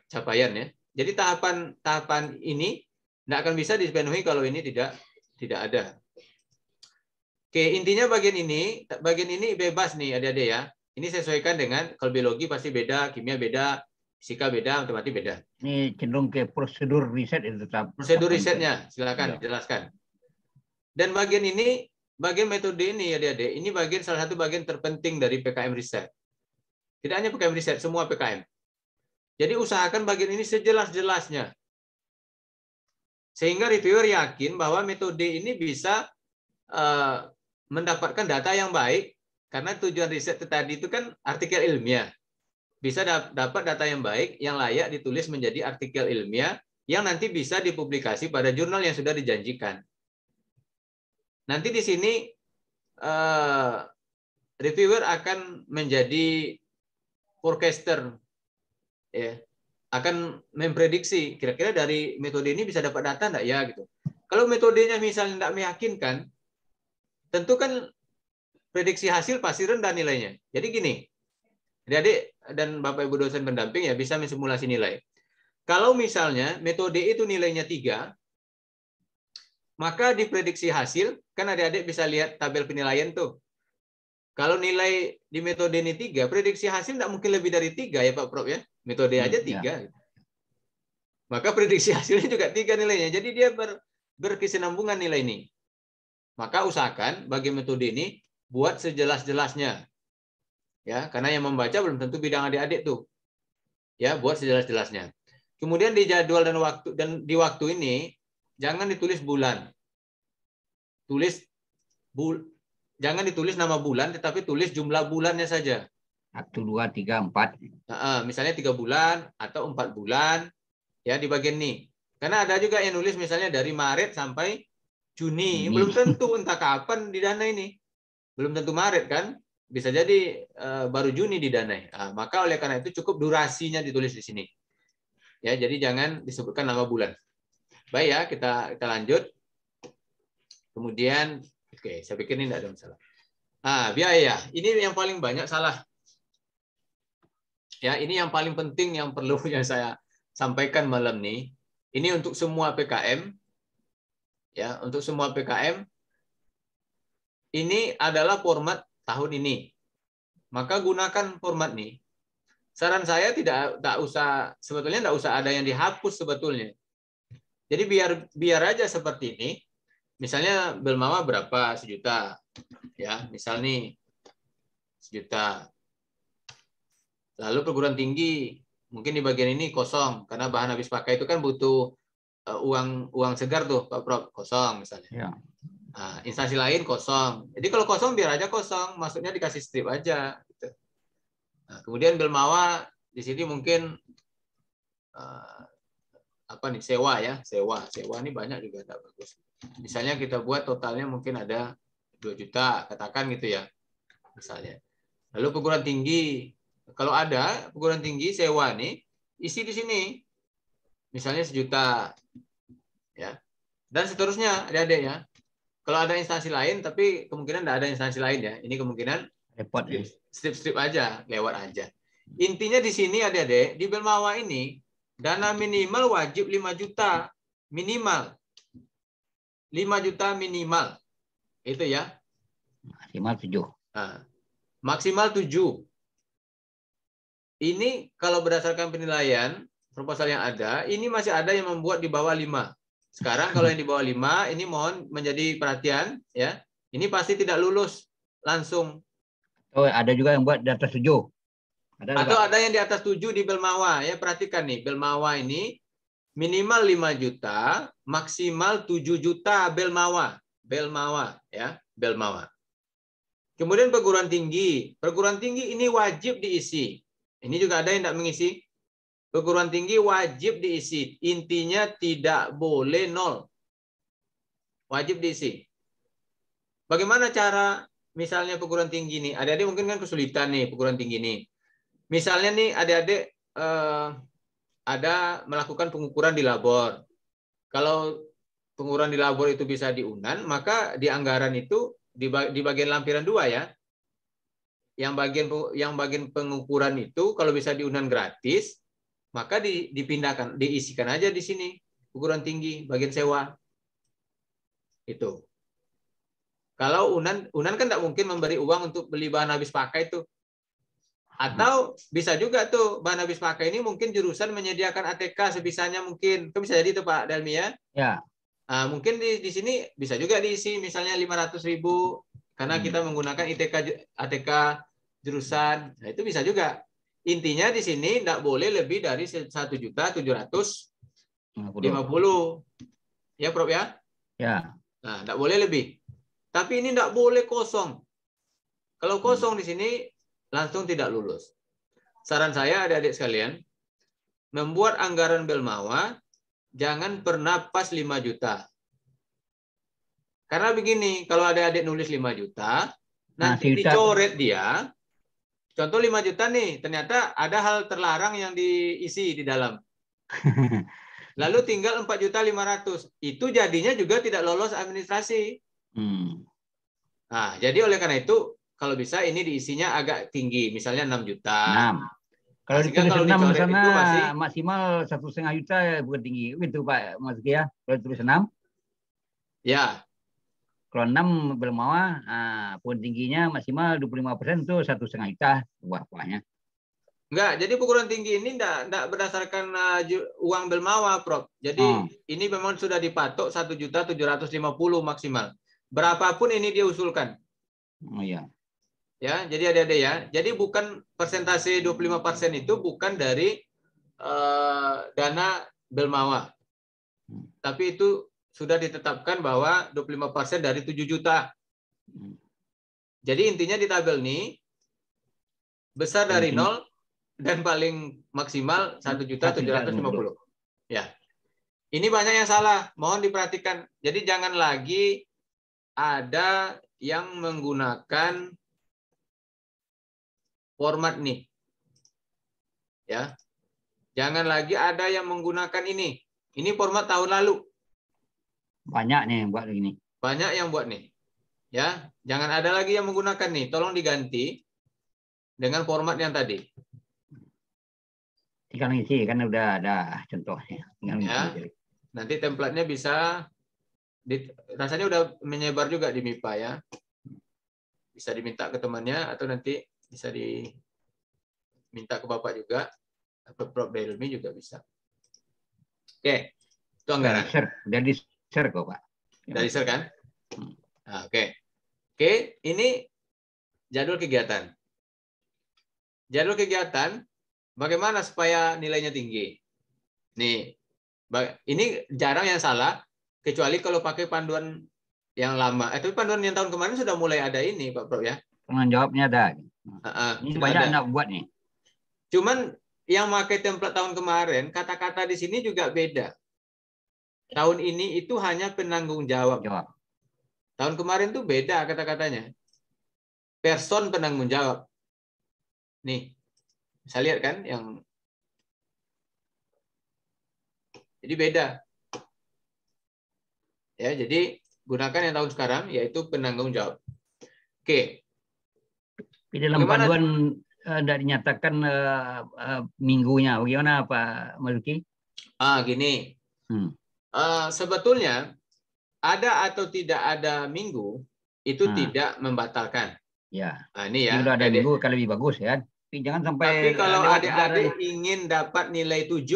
capaian ya. Jadi tahapan ini tidak akan bisa dipenuhi kalau ini tidak ada. Oke, intinya bagian ini bebas nih adik-adik ya. Ini sesuaikan dengan kalau biologi pasti beda, kimia beda, fisika beda, matematik beda. Ini cenderung ke prosedur riset itu tetap. Prosedur risetnya silakan dijelaskan. Dan bagian metode ini adik-adik, ini salah satu bagian terpenting dari PKM riset. Tidak hanya PKM riset, semua PKM. Jadi usahakan bagian ini sejelas-jelasnya. Sehingga reviewer yakin bahwa metode ini bisa mendapatkan data yang baik, karena tujuan riset tadi itu kan artikel ilmiah. Bisa dapat data yang baik, yang layak ditulis menjadi artikel ilmiah, yang nanti bisa dipublikasi pada jurnal yang sudah dijanjikan. Nanti di sini reviewer akan menjadi forecaster. Ya, akan memprediksi kira-kira dari metode ini bisa dapat data enggak ya gitu. Kalau metodenya misalnya tidak meyakinkan, tentu kan prediksi hasil pasti rendah nilainya. Jadi gini, adik-adik dan Bapak Ibu dosen pendamping ya bisa mensimulasi nilai. Kalau misalnya metode itu nilainya 3, maka di prediksi hasil, kan adik-adik bisa lihat tabel penilaian tuh. Kalau nilai di metode ini 3, prediksi hasil tidak mungkin lebih dari 3 ya Pak Prof ya. Metode aja 3. Maka prediksi hasilnya juga 3 nilainya. Jadi dia berkesinambungan nilai ini. Maka usahakan bagi metode ini buat sejelas-jelasnya. Ya, karena yang membaca belum tentu bidang adik-adik tuh. Ya, buat sejelas-jelasnya. Kemudian di jadwal dan di waktu ini jangan ditulis bulan. Jangan ditulis nama bulan, tetapi tulis jumlah bulannya saja. 1, 2, 3, 4. Misalnya 3 bulan atau 4 bulan, ya di bagian ini. Karena ada juga yang nulis misalnya dari Maret sampai Juni. Belum tentu entah kapan didana ini. Belum tentu Maret kan. Bisa jadi baru Juni didanai. Maka oleh karena itu cukup durasinya ditulis di sini. Ya, jadi jangan disebutkan nama bulan. Baik ya, kita lanjut. Kemudian, oke, saya pikir ini tidak ada masalah. Biaya. Ini yang paling banyak salah. Ya, ini yang paling penting yang perlu yang saya sampaikan malam ini. Ini untuk semua PKM. Ya, untuk semua PKM. Ini adalah format tahun ini. Maka gunakan format ini. Saran saya sebetulnya tidak usah ada yang dihapus sebetulnya. Jadi biar aja seperti ini. Misalnya Belmawa berapa? 1 juta. Ya, misal nih 1 juta. Lalu perguruan tinggi mungkin di bagian ini kosong karena bahan habis pakai itu kan butuh uang segar tuh Pak Prof, kosong misalnya. Ya. Instansi lain kosong. Jadi kalau kosong biar aja kosong, maksudnya dikasih strip aja. Gitu. Kemudian Belmawa di sini mungkin sewa ya, sewa ini banyak juga tak bagus. Misalnya kita buat totalnya mungkin ada 2 juta, katakan gitu ya, misalnya. Lalu perguruan tinggi, kalau ada perguruan tinggi sewa nih, isi di sini, misalnya 1 juta, ya, dan seterusnya, adik-adik ya. Kalau ada instansi lain, tapi kemungkinan tidak ada instansi lain ya. Ini kemungkinan repot ya. Strip aja, lewat aja. Intinya di sini adik-adik, di Belmawa ini dana minimal wajib 5 juta minimal. 5 juta minimal. Itu ya. Maksimal 7. Maksimal 7. Ini kalau berdasarkan penilaian proposal yang ada, ini masih ada yang membuat di bawah 5. Sekarang kalau yang di bawah 5, ini mohon menjadi perhatian ya. Ini pasti tidak lulus langsung. Oh, ada juga yang buat di atas 7. Ada yang di atas 7 di Belmawa ya. Perhatikan nih, Belmawa ini minimal 5 juta, maksimal 7 juta Belmawa ya, Belmawa. Kemudian perguruan tinggi ini wajib diisi. Ini juga ada yang tidak mengisi. Perguruan tinggi wajib diisi. Intinya tidak boleh 0. Wajib diisi. Bagaimana cara misalnya perguruan tinggi nih? Adik-adik mungkin kan kesulitan nih perguruan tinggi nih. Misalnya nih adik-adik ada melakukan pengukuran di labor. Kalau pengukuran di labor itu bisa di UNAN, maka di anggaran itu di bagian lampiran 2 ya. Yang bagian pengukuran itu kalau bisa di UNAN gratis, maka dipindahkan, diisikan aja di sini perguruan tinggi bagian sewa. Itu. Kalau UNAN kan tidak mungkin memberi uang untuk beli bahan habis pakai itu. Atau bisa juga tuh bahan habis pakai ini mungkin jurusan menyediakan ATK sebisanya mungkin. Itu bisa jadi itu Pak Dalmi ya. Ya. Mungkin di sini bisa juga diisi misalnya 500.000 karena kita menggunakan ATK jurusan. Nah, itu bisa juga. Intinya di sini tidak boleh lebih dari 1.750.000. Ya Prof ya? Ya. Nah, tidak boleh lebih. Tapi ini tidak boleh kosong. Kalau kosong di sini langsung tidak lulus. Saran saya adik-adik sekalian, membuat anggaran Belmawa jangan pernah pas 5 juta. Karena begini, kalau adik-adik nulis 5 juta, nanti dicoret dia. Contoh 5 juta nih, ternyata ada hal terlarang yang diisi di dalam. Lalu tinggal 4.500.000. Itu jadinya juga tidak lolos administrasi. Nah, jadi oleh karena itu kalau bisa ini diisinya agak tinggi, misalnya 6 juta. 6. Kalau Sehingga ditulis kalau 6 di dicoret sana itu masih maksimal 1,5 juta bukan tinggi. Itu Pak Mas Ki ya. Kalau tulis 6, ya. kalau 6 belum mau, poin tingginya maksimal 25% tuh 1,5 juta buahnya. Enggak, jadi perguruan tinggi ini enggak berdasarkan uang Belmawa, Prof. Jadi ini memang sudah dipatok 1.750.000 maksimal. Berapapun ini dia usulkan. Oh iya. Ya, jadi ada ya. Jadi bukan persentase 25% itu bukan dari dana Belmawa. Tapi itu sudah ditetapkan bahwa 25% dari 7 juta. Jadi intinya di tabel ini besar dari 0 dan paling maksimal 1.750.000. Ya. Ini banyak yang salah, mohon diperhatikan. Jadi jangan lagi ada yang menggunakan format nih. Ya. Jangan lagi ada yang menggunakan ini. Ini format tahun lalu. Banyak nih yang buat begini. Banyak yang buat nih. Ya, jangan ada lagi yang menggunakan nih. Tolong diganti dengan format yang tadi. Tinggal ngisi kan udah ada contohnya. Tinggal Ya. ngisi. Nanti templatenya bisa rasanya udah menyebar juga di MIPA ya. Bisa diminta ke temannya atau nanti bisa diminta ke Bapak juga. Atau Prof Delmi juga bisa. Oke. Itu anggaran. Udah di-share kok, Pak. Dari share kan? Nah, oke. Oke, ini jadwal kegiatan. Jadwal kegiatan bagaimana supaya nilainya tinggi? Nih, ini jarang yang salah, kecuali kalau pakai panduan yang lama. Tapi panduan yang tahun kemarin sudah mulai ada ini, Pak Prof ya. Pengen jawabnya ada. Ini banyak ada. anak buat nih. Cuman yang pakai template tahun kemarin, kata-kata di sini juga beda. Tahun ini itu hanya penanggung jawab. Tahun kemarin tuh beda kata-katanya. Person penanggung jawab. Nih, bisa lihat kan yang jadi beda. Ya, jadi gunakan yang tahun sekarang yaitu penanggung jawab. Oke. Di dalam panduan tidak dinyatakan minggunya. Bagaimana Pak Maluki? Gini. Sebetulnya ada atau tidak ada minggu itu tidak membatalkan. Ya. Nah, ini ya. Kalau ada minggu akan lebih bagus ya. Tapi jangan sampai. Tapi kalau adik-adik ingin dapat nilai 7,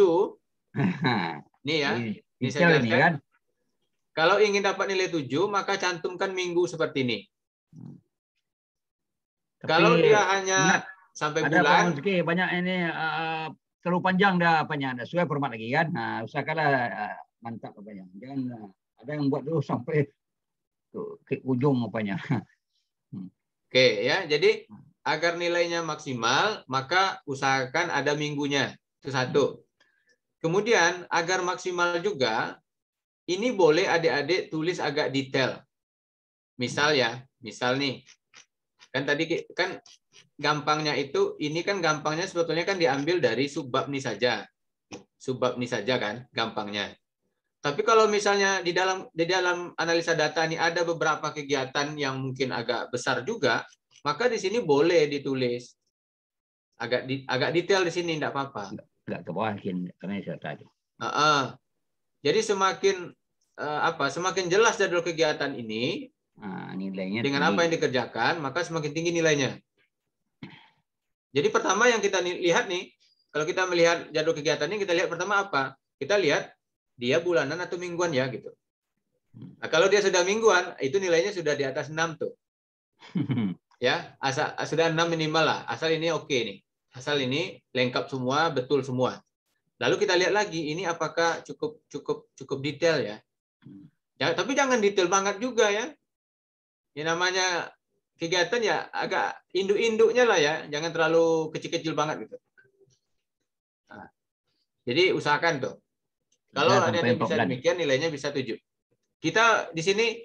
nih ya. Ini saya jelaskan. Kan? Kalau ingin dapat nilai 7, maka cantumkan minggu seperti ini. Tapi kalau dia hanya sampai bulan, banyak ini terlalu panjang dah apanya, dah sesuai format lagi kan. Nah, usahakanlah mantap apanya. Jangan ada yang buat dulu sampai ke ujung apanya. Oke ya, jadi agar nilainya maksimal, maka usahakan ada minggunya. Itu satu. Kemudian agar maksimal juga, ini boleh adik-adik tulis agak detail. Misal ya, misal nih, kan tadi kan gampangnya itu, ini kan gampangnya sebetulnya kan diambil dari subbab nih saja. Subbab nih saja kan, gampangnya. Tapi kalau misalnya di dalam analisa data ini ada beberapa kegiatan yang mungkin agak besar juga, maka di sini boleh ditulis agak detail di sini, tidak apa-apa. Enggak ke bawah karena saya tadi. Jadi semakin semakin jelas jadwal kegiatan ini, nilainya dengan tinggi. apa yang dikerjakan, maka semakin tinggi nilainya. Jadi pertama yang kita lihat nih, kalau kita melihat jadwal kegiatan ini, kita lihat pertama apa? Kita lihat dia bulanan atau mingguan ya gitu. Nah, kalau dia sudah mingguan, itu nilainya sudah di atas 6 tuh. Ya, sudah 6 minimal lah. Asal ini oke nih. Asal ini lengkap semua, betul semua. Lalu kita lihat lagi ini apakah cukup detail ya. Ya, tapi jangan detail banget juga ya. Yang namanya kegiatan ya agak induk-induknya lah ya, jangan terlalu kecil-kecil banget gitu. Nah, jadi usahakan tuh. Kalau ada yang bisa demikian, nilainya bisa 7. Kita di sini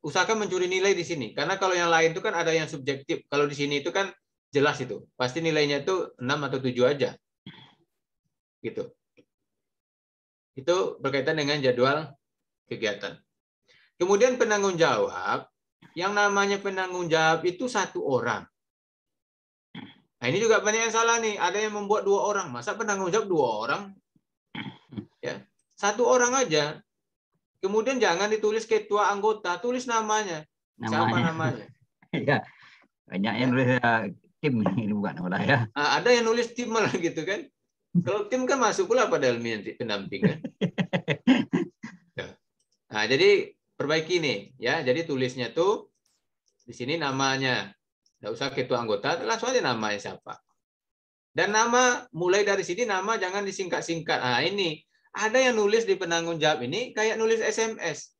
usahakan mencuri nilai di sini. Karena kalau yang lain itu kan ada yang subjektif. Kalau di sini itu kan jelas itu. Pasti nilainya itu 6 atau 7 aja. Gitu. Itu berkaitan dengan jadwal kegiatan. Kemudian penanggung jawab. yang namanya penanggung jawab itu satu orang. Nah, ini juga banyak yang salah nih. Ada yang membuat 2 orang. Masa penanggung jawab 2 orang? Ya, 1 orang aja. Kemudian jangan ditulis ketua anggota, tulis namanya. Siapa namanya? Ya, banyak yang nulis tim ini bukan malah ya. Nah, ada yang nulis tim malah gitu kan. Kalau tim kan masuk pula pada ilmu nanti pendamping kan. Nah, jadi perbaiki nih ya. Jadi tulisnya tuh di sini namanya. Nggak usah ketua anggota, langsung aja namanya siapa. Dan nama mulai dari sini nama jangan disingkat-singkat. Nah, ini ada yang nulis di penanggung jawab ini kayak nulis SMS.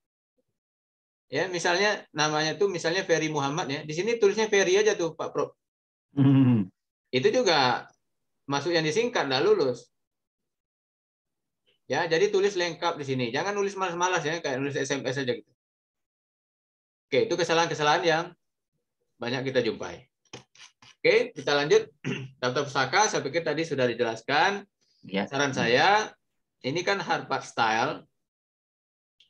Ya, misalnya namanya tuh misalnya Ferry Muhammad ya. Di sini tulisnya Ferry aja tuh Pak Prof. Itu juga masuk yang disingkat nggak lulus. Ya, jadi tulis lengkap di sini. Jangan nulis malas-malas ya kayak nulis SMS aja gitu. Oke, itu kesalahan-kesalahan yang banyak kita jumpai. Oke, kita lanjut. Daftar pustaka saya pikir tadi sudah dijelaskan. Ya. Saran saya ini kan Harvard style.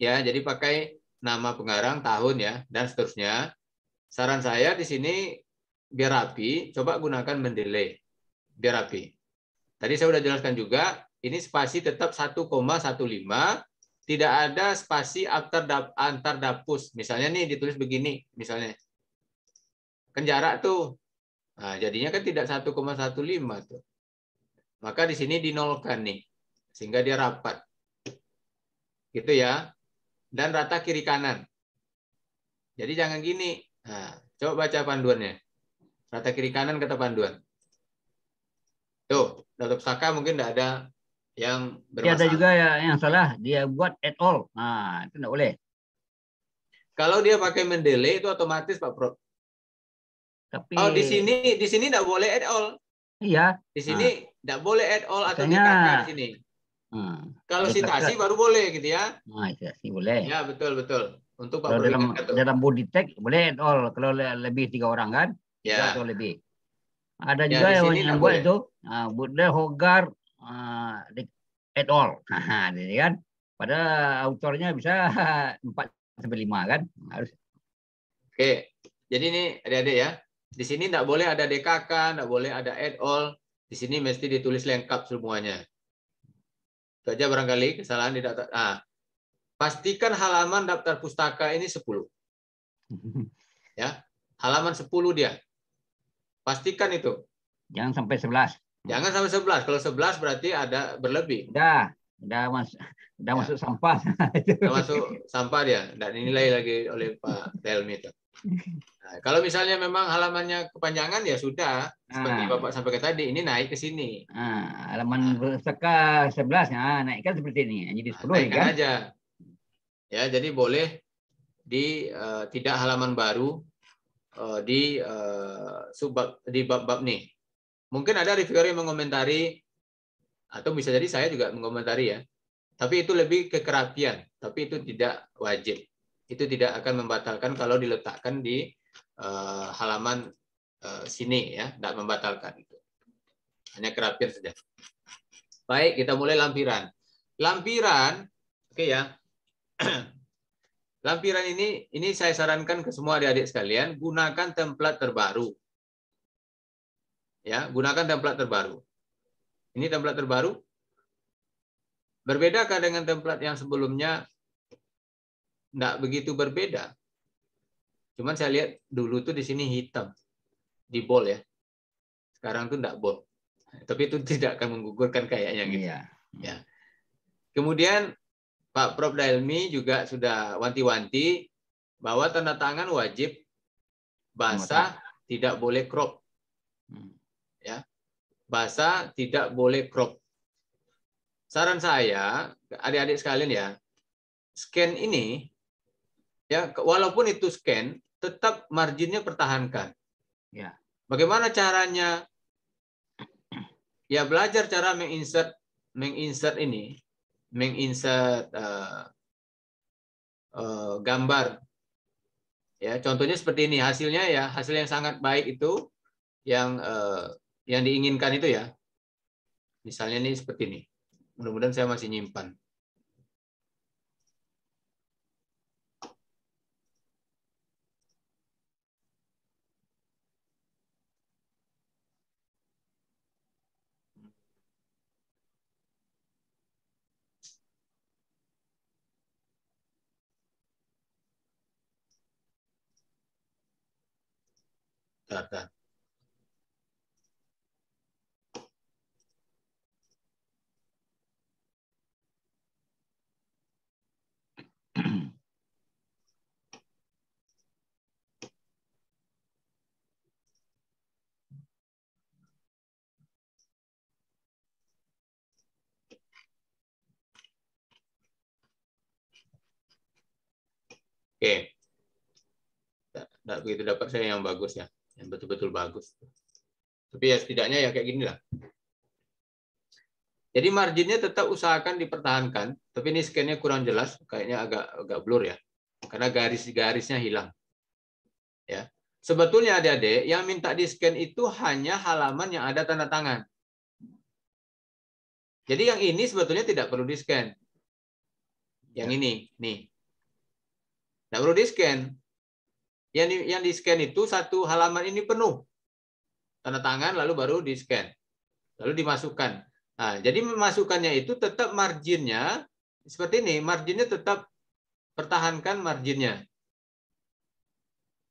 Ya, jadi pakai nama pengarang, tahun ya, dan seterusnya. Saran saya di sini biar rapi, coba gunakan Mendeley. Biar rapi. Tadi saya sudah jelaskan juga, ini spasi tetap 1,15, tidak ada spasi antar dapus. Misalnya nih ditulis begini, misalnya. Kan jarak tuh. Nah, jadinya kan tidak 1,15 tuh. Maka di sini dinolkan nih, sehingga dia rapat. Gitu ya. Dan rata kiri kanan. Jadi jangan gini. Nah, coba baca panduannya. Rata kiri kanan kata panduan. Tuh, dalam pustaka mungkin tidak ada yang bermasalah. Ada juga yang salah, dia buat at all. Nah, itu tidak boleh. Kalau dia pakai Mendeley itu otomatis Pak Prof. Tapi oh, di sini tidak boleh at all. Iya. Di sini tidak boleh at all atau Misalnya, DKK di sini. Kalau citasi baru boleh gitu ya. Nah, citasi boleh. Ya, betul. Untuk Pak Kalau Prof. dalam body tag boleh at all. Kalau lebih 3 orang kan, 3 Ya. atau lebih. Ada Ya, juga di sini yang buat itu, Buddha Hogar at all. Jadi kan, pada autornya bisa 4-5 kan, harus. Oke, jadi ini adik-adik ya. Di sini tidak boleh ada DKK, tidak boleh ada at all. Di sini mesti ditulis lengkap semuanya. Itu aja barangkali kesalahan di daftar. Pastikan halaman daftar pustaka ini 10. Ya, halaman 10 dia. Pastikan itu. Jangan sampai 11. Jangan sampai 11. Kalau 11 berarti ada berlebih. Udah masuk sampah. Udah masuk sampah dia. Dan dinilai lagi oleh Pak Delmi itu. Nah, kalau misalnya memang halamannya kepanjangan ya sudah. Seperti Bapak sampaikan tadi, ini naik ke sini. Halaman pustaka 11, naikkan seperti ini. Jadi 10 naikkan kan? aja. Ya, jadi boleh di tidak halaman baru di bab-bab nih. Mungkin ada reviewer yang mengomentari atau bisa jadi saya juga mengomentari ya. Tapi itu lebih ke kerapian, tapi itu tidak wajib. Itu tidak akan membatalkan kalau diletakkan di halaman sini ya, tidak membatalkan itu. Hanya kerapian saja. Baik, kita mulai lampiran. Lampiran, oke ya. Lampiran ini saya sarankan ke semua adik-adik sekalian, gunakan template terbaru. Ya, gunakan template terbaru. Ini template terbaru. Berbedakah dengan template yang sebelumnya? Tidak begitu berbeda. Cuman saya lihat dulu tuh di sini hitam. Di bold ya. Sekarang tuh tidak bold. Tapi itu tidak akan menggugurkan kayaknya gitu. Iya. Ya. Kemudian Pak Prof. Dailmi juga sudah wanti-wanti bahwa tanda tangan wajib basah, tidak boleh crop. Ya. Basah, tidak boleh crop. Saran saya, adik-adik sekalian ya, scan ini, ya walaupun itu scan, tetap marginnya pertahankan. Ya. Bagaimana caranya? Ya belajar cara menginsert ini, menginsert gambar. Ya, contohnya seperti ini. Hasilnya ya, hasil yang sangat baik itu yang diinginkan itu ya. Misalnya ini seperti ini. Mudah-mudahan saya masih nyimpan. Bentar. Oke. Tidak begitu dapat saya yang bagus ya, yang betul-betul bagus. Tapi ya setidaknya ya kayak gini lah. Jadi marginnya tetap usahakan dipertahankan, tapi ini scan-nya kurang jelas, kayaknya agak blur ya, karena garis-garisnya hilang. Ya, sebetulnya adik-adik yang minta di scan itu hanya halaman yang ada tanda tangan. Jadi yang ini sebetulnya tidak perlu di scan. Yang ini, nih, tidak perlu di scan. Yang di scan itu satu halaman ini penuh tanda tangan, lalu baru di scan, lalu dimasukkan. Nah, jadi memasukkannya itu tetap marginnya seperti ini, marginnya tetap pertahankan marginnya.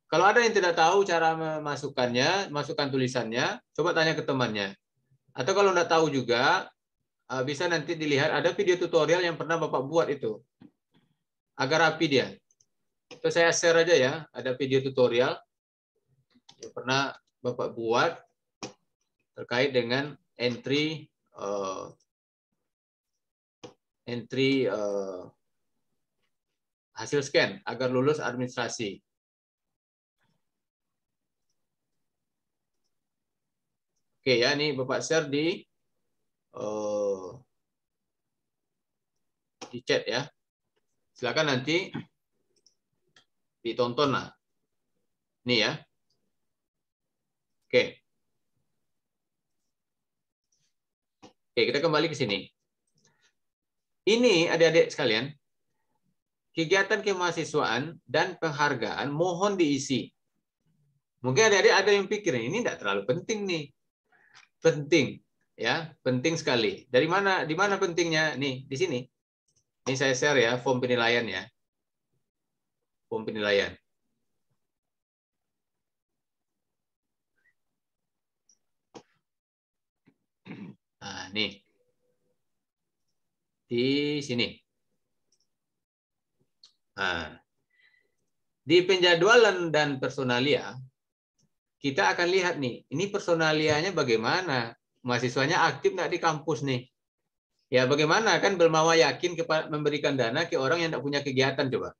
Kalau ada yang tidak tahu cara memasukkannya, masukkan tulisannya, coba tanya ke temannya. Atau kalau tidak tahu juga, bisa nanti dilihat ada video tutorial yang pernah Bapak buat itu, agar rapi dia. Itu saya share aja ya, ada video tutorial yang pernah Bapak buat terkait dengan entry hasil scan agar lulus administrasi. Oke ya, ini Bapak share di chat ya. Silakan nanti ditonton lah. Ini ya. Oke. Oke, kita kembali ke sini. Ini adik-adik sekalian, kegiatan kemahasiswaan dan penghargaan mohon diisi. Mungkin adik-adik ada yang pikir ini tidak terlalu penting nih. Penting, ya, penting sekali. Dari mana? Di mana pentingnya? Nih, di sini. Ini saya share ya, form penilaian ya. Form penilaian. Nah, nih. Di sini. Nah, di penjadwalan dan personalia, kita akan lihat nih, ini personalianya bagaimana? Mahasiswanya aktif nggak di kampus nih? Ya bagaimana kan bermawa yakin memberikan dana ke orang yang tidak punya kegiatan coba.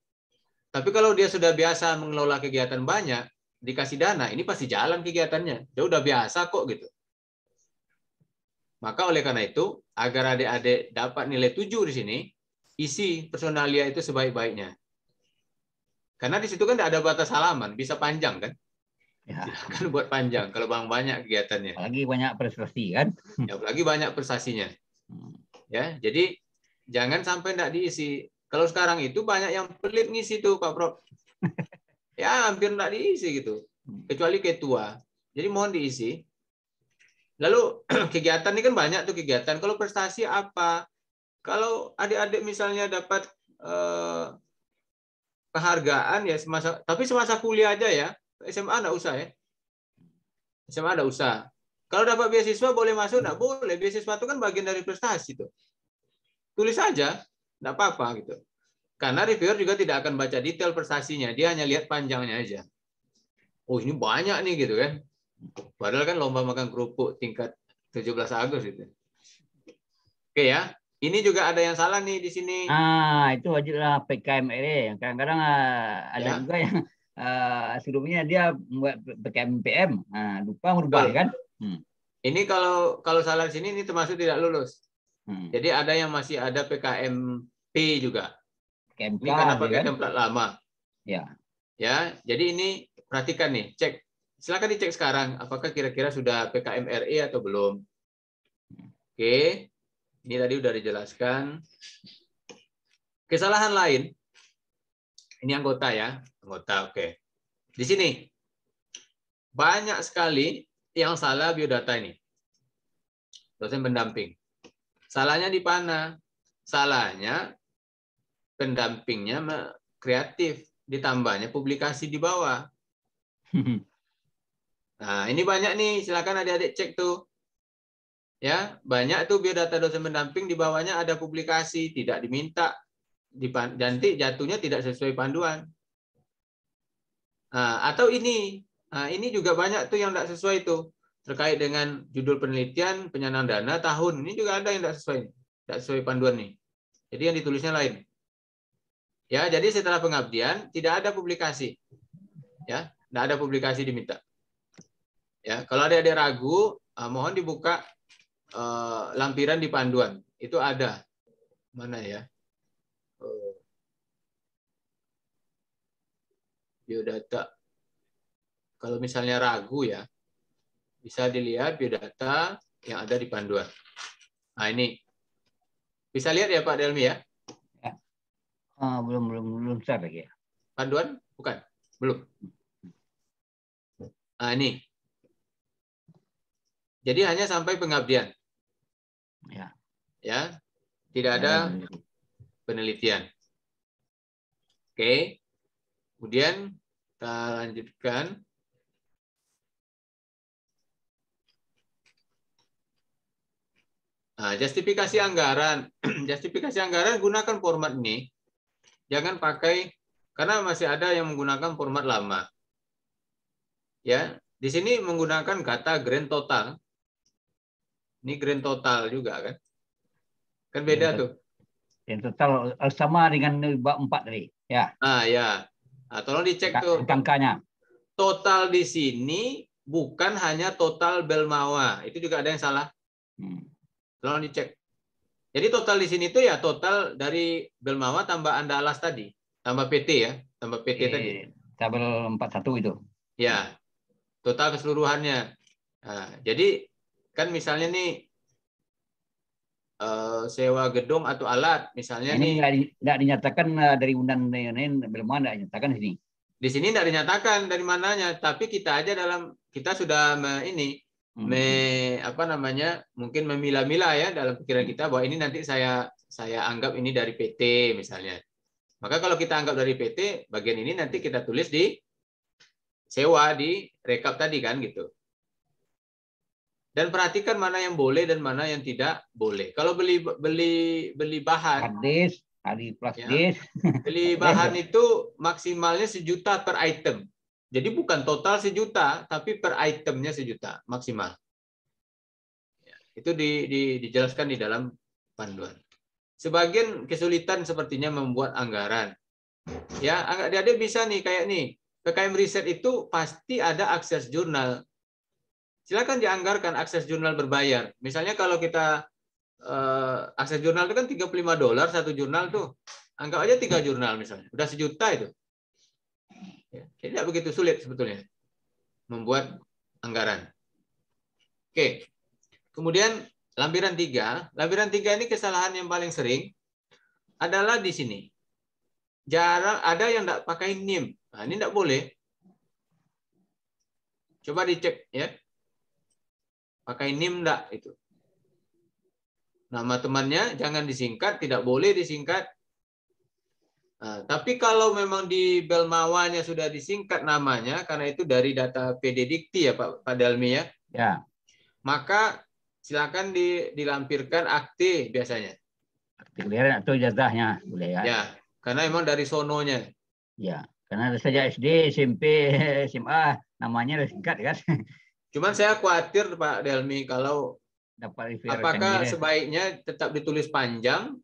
Tapi kalau dia sudah biasa mengelola kegiatan banyak, dikasih dana, ini pasti jalan kegiatannya. Dia udah biasa kok gitu. Maka oleh karena itu, agar adik-adik dapat nilai 7 di sini, isi personalia itu sebaik-baiknya. Karena di situ kan tidak ada batas halaman, bisa panjang kan? Ya. Silakan buat panjang kalau banyak kegiatannya. Apalagi banyak prestasi kan? Ya, apalagi banyak prestasinya. Ya, jadi jangan sampai tidak diisi. Kalau sekarang itu banyak yang pelit ngisi tuh Pak Prof. Ya hampir tidak diisi gitu. Kecuali ketua. Jadi mohon diisi. Lalu kegiatan ini kan banyak tuh kegiatan. Kalau prestasi apa? Kalau adik-adik misalnya dapat penghargaan ya tapi semasa kuliah aja ya. SMA enggak usah ya. SMA enggak usah. Kalau dapat beasiswa boleh masuk, enggak boleh. Beasiswa itu kan bagian dari prestasi tuh. Tulis saja, enggak apa-apa gitu. Karena reviewer juga tidak akan baca detail prestasinya, dia hanya lihat panjangnya aja. Oh, ini banyak nih gitu kan. Padahal kan lomba makan kerupuk tingkat 17 Agustus itu. Oke ya. Ini juga ada yang salah nih di sini. Itu wajiblah PKMRE. Kadang-kadang ada Ya. juga yang sebelumnya dia membuat PKMPM, lupa merubah kan. Ini kalau salah di sini ini termasuk tidak lulus. Jadi ada yang masih ada PKMP juga. PKMK, ini karena pakai kan? template lama. Ya. Ya, jadi ini perhatikan nih, cek. Silakan dicek sekarang apakah kira-kira sudah PKMRE atau belum. Oke. Ini tadi udah dijelaskan. Kesalahan lain. Ini anggota ya, anggota. Oke. Di sini banyak sekali yang salah biodata ini. Dosen pendamping. Salahnya di mana? Salahnya pendampingnya kreatif, ditambahnya publikasi di bawah. Nah, ini banyak nih, silakan adik-adik cek tuh. Ya, banyak tuh biodata dosen pendamping di bawahnya ada publikasi, tidak diminta, nanti jatuhnya tidak sesuai panduan. Nah, atau ini juga banyak tuh yang tidak sesuai tuh terkait dengan judul penelitian, penyandang dana tahun. Ini juga ada yang tidak sesuai panduan nih. Jadi yang ditulisnya lain. Ya, jadi setelah pengabdian tidak ada publikasi. Ya, tidak ada publikasi diminta. Ya, kalau adik-adik ragu, mohon dibuka lampiran di panduan. Itu ada. Mana ya? Biodata. Kalau misalnya ragu ya, bisa dilihat biodata yang ada di panduan. Nah, ini. Bisa lihat ya Pak Delmi ya? Belum start lagi ya. Panduan? Bukan. Belum. Nah, ini. Jadi hanya sampai pengabdian. Ya. Ya. Tidak ada penelitian. Oke. Kemudian kita lanjutkan. Nah, justifikasi anggaran. Justifikasi anggaran gunakan format ini. Jangan pakai, karena masih ada yang menggunakan format lama. Ya, di sini menggunakan kata grand total. Ini grand total juga kan? Kan beda tuh. Grand total sama dengan bab 4 tadi. Ya. Nah, ya. Nah, tolong dicek tuh. Angkanya. Total di sini bukan hanya total Belmawa. Itu juga ada yang salah. Tolong dicek. Jadi total di sini tuh ya total dari Belmawa tambah Andalas tadi. Tambah PT ya. Tambah PT tadi. Tabel 41 itu. Ya. Total keseluruhannya. Nah, jadi kan misalnya nih sewa gedung atau alat, misalnya ini nih nggak dinyatakan dari undang lain, belum ada dinyatakan di sini. Di sini tidak dinyatakan dari mananya, tapi kita aja kita sudah mungkin memilah-milah ya dalam pikiran kita bahwa ini nanti saya anggap ini dari PT misalnya. Maka kalau kita anggap dari PT, bagian ini nanti kita tulis di sewa di rekap tadi kan gitu. Dan perhatikan mana yang boleh dan mana yang tidak boleh. Kalau beli bahan, beli bahan itu maksimalnya 1 juta per item. Jadi bukan total 1 juta, tapi per itemnya 1 juta maksimal. Itu dijelaskan di dalam panduan. Sebagian kesulitan sepertinya membuat anggaran. Ya, adik-adik bisa nih kayak nih. PKM riset itu pasti ada akses jurnal. Silakan dianggarkan akses jurnal berbayar. Misalnya kalau kita akses jurnal itu kan $35 satu jurnal tuh. Anggap aja 3 jurnal misalnya. Udah 1 juta itu. Ya, tidak begitu sulit sebetulnya membuat anggaran. Oke. Kemudian lampiran 3. Lampiran 3 ini kesalahan yang paling sering adalah di sini. Jarang ada yang tidak pakai NIM. Nah, ini tidak boleh. Coba dicek ya. Pakai NIM enggak itu. Nama temannya jangan disingkat, tidak boleh disingkat. Nah, tapi kalau memang di Belmawanya sudah disingkat namanya, karena itu dari data PD Dikti ya Pak Dalmi ya. Ya. Maka silakan dilampirkan akte biasanya. Akte kelahiran atau ijazahnya boleh ya. Ya, karena memang dari sononya. Ya, karena sejak SD, SMP, SMA namanya udah singkat kan. Cuman saya khawatir Pak Delmi kalau apakah sebaiknya tetap ditulis panjang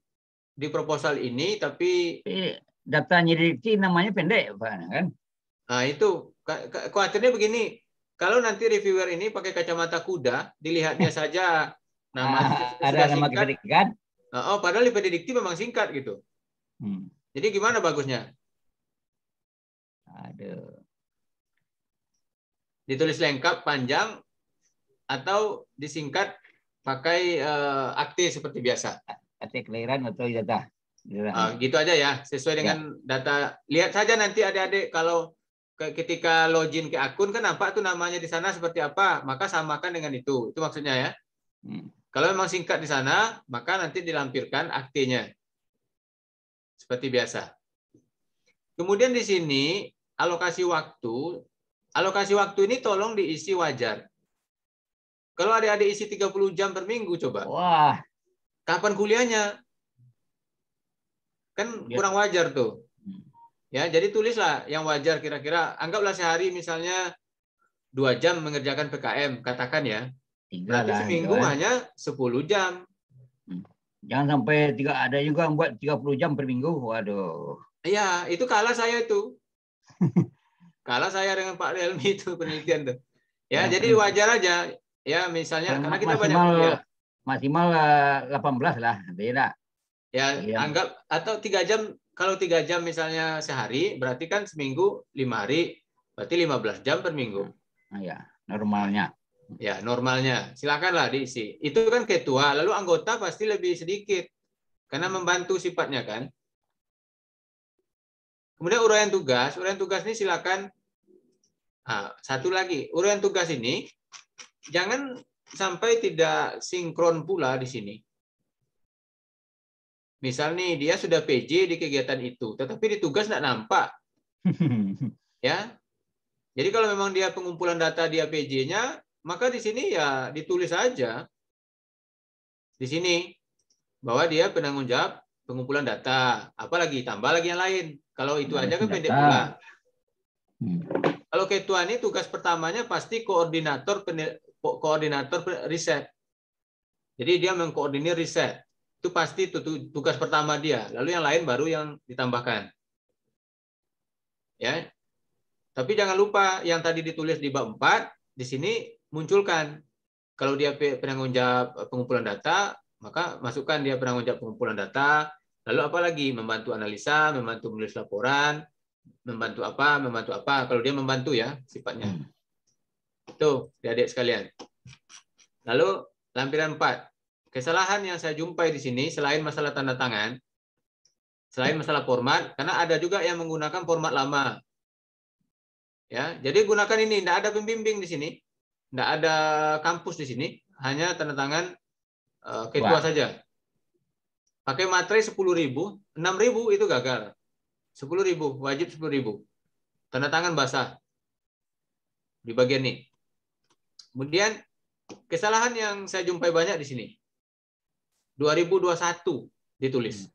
di proposal ini, tapi data nyiriki namanya pendek Pak kan? Nah itu khawatirnya begini, kalau nanti reviewer ini pakai kacamata kuda, dilihatnya saja nama ada nama kita kan? Oh, padahal di PD Dikti memang singkat gitu. Jadi gimana bagusnya? Aduh. Ditulis lengkap panjang atau disingkat pakai akte seperti biasa? Akte kelahiran atau ijazah. Gitu aja ya, sesuai dengan data. Lihat saja nanti adik-adik kalau ketika login ke akun kan nampak tuh namanya di sana seperti apa, maka samakan dengan itu. Itu maksudnya ya. Kalau memang singkat di sana, maka nanti dilampirkan aktenya. Seperti biasa. Kemudian di sini alokasi waktu alokasi waktu ini tolong diisi wajar. Kalau adik-adik isi 30 jam per minggu, coba. Wah, Kapan kuliahnya? Kan kurang wajar tuh. Ya, jadi tulislah yang wajar kira-kira. Anggaplah sehari misalnya 2 jam mengerjakan PKM, katakan ya. 3 Berarti lah. seminggu Gitu, hanya 10 jam. Jangan sampai ada juga yang buat 30 jam per minggu. Waduh. Iya, itu kalah saya itu. Kalah saya dengan Pak Helmi itu penelitian tuh. Ya, jadi wajar aja. Ya, misalnya karena kita banyak kuliah. Maksimal 18 lah, beda. Ya, anggap atau 3 jam. Kalau 3 jam misalnya sehari, berarti kan seminggu 5 hari, berarti 15 jam per minggu. Nah, ya, normalnya. Ya, normalnya. Silakanlah diisi. Itu kan ketua, lalu anggota pasti lebih sedikit. Karena membantu sifatnya kan. Kemudian uraian tugas. Uraian tugas ini silakan. Nah, satu lagi, uraian tugas ini jangan sampai tidak sinkron pula di sini. Misal nih, dia sudah PJ di kegiatan itu, tetapi di tugas tidak nampak. Ya. Jadi kalau memang dia pengumpulan data dia PJ-nya, maka di sini ya ditulis saja. Di sini bahwa dia penanggung jawab pengumpulan data. Apalagi tambah lagi yang lain. Kalau itu aja kan pendek pula. Kalau ketua ini tugas pertamanya pasti koordinator riset. Jadi dia mengkoordinir riset. Itu pasti tugas pertama dia. Lalu yang lain baru yang ditambahkan. Ya. Tapi jangan lupa yang tadi ditulis di bab 4, di sini munculkan. Kalau dia penanggung jawab pengumpulan data, maka masukkan dia penanggung jawab pengumpulan data. Lalu apa lagi? Membantu analisa, membantu menulis laporan, membantu apa. Kalau dia membantu ya sifatnya. Tuh, adik-adik sekalian. Lalu lampiran 4. Kesalahan yang saya jumpai di sini selain masalah tanda tangan, selain masalah format, karena ada juga yang menggunakan format lama. Ya, jadi gunakan ini, tidak ada pembimbing di sini, tidak ada kampus di sini, hanya tanda tangan ketua saja. Pakai materai 10.000, 6.000 itu gagal. 10.000, wajib 10.000. Tanda tangan basah di bagian ini. Kemudian kesalahan yang saya jumpai banyak di sini. 2021 ditulis.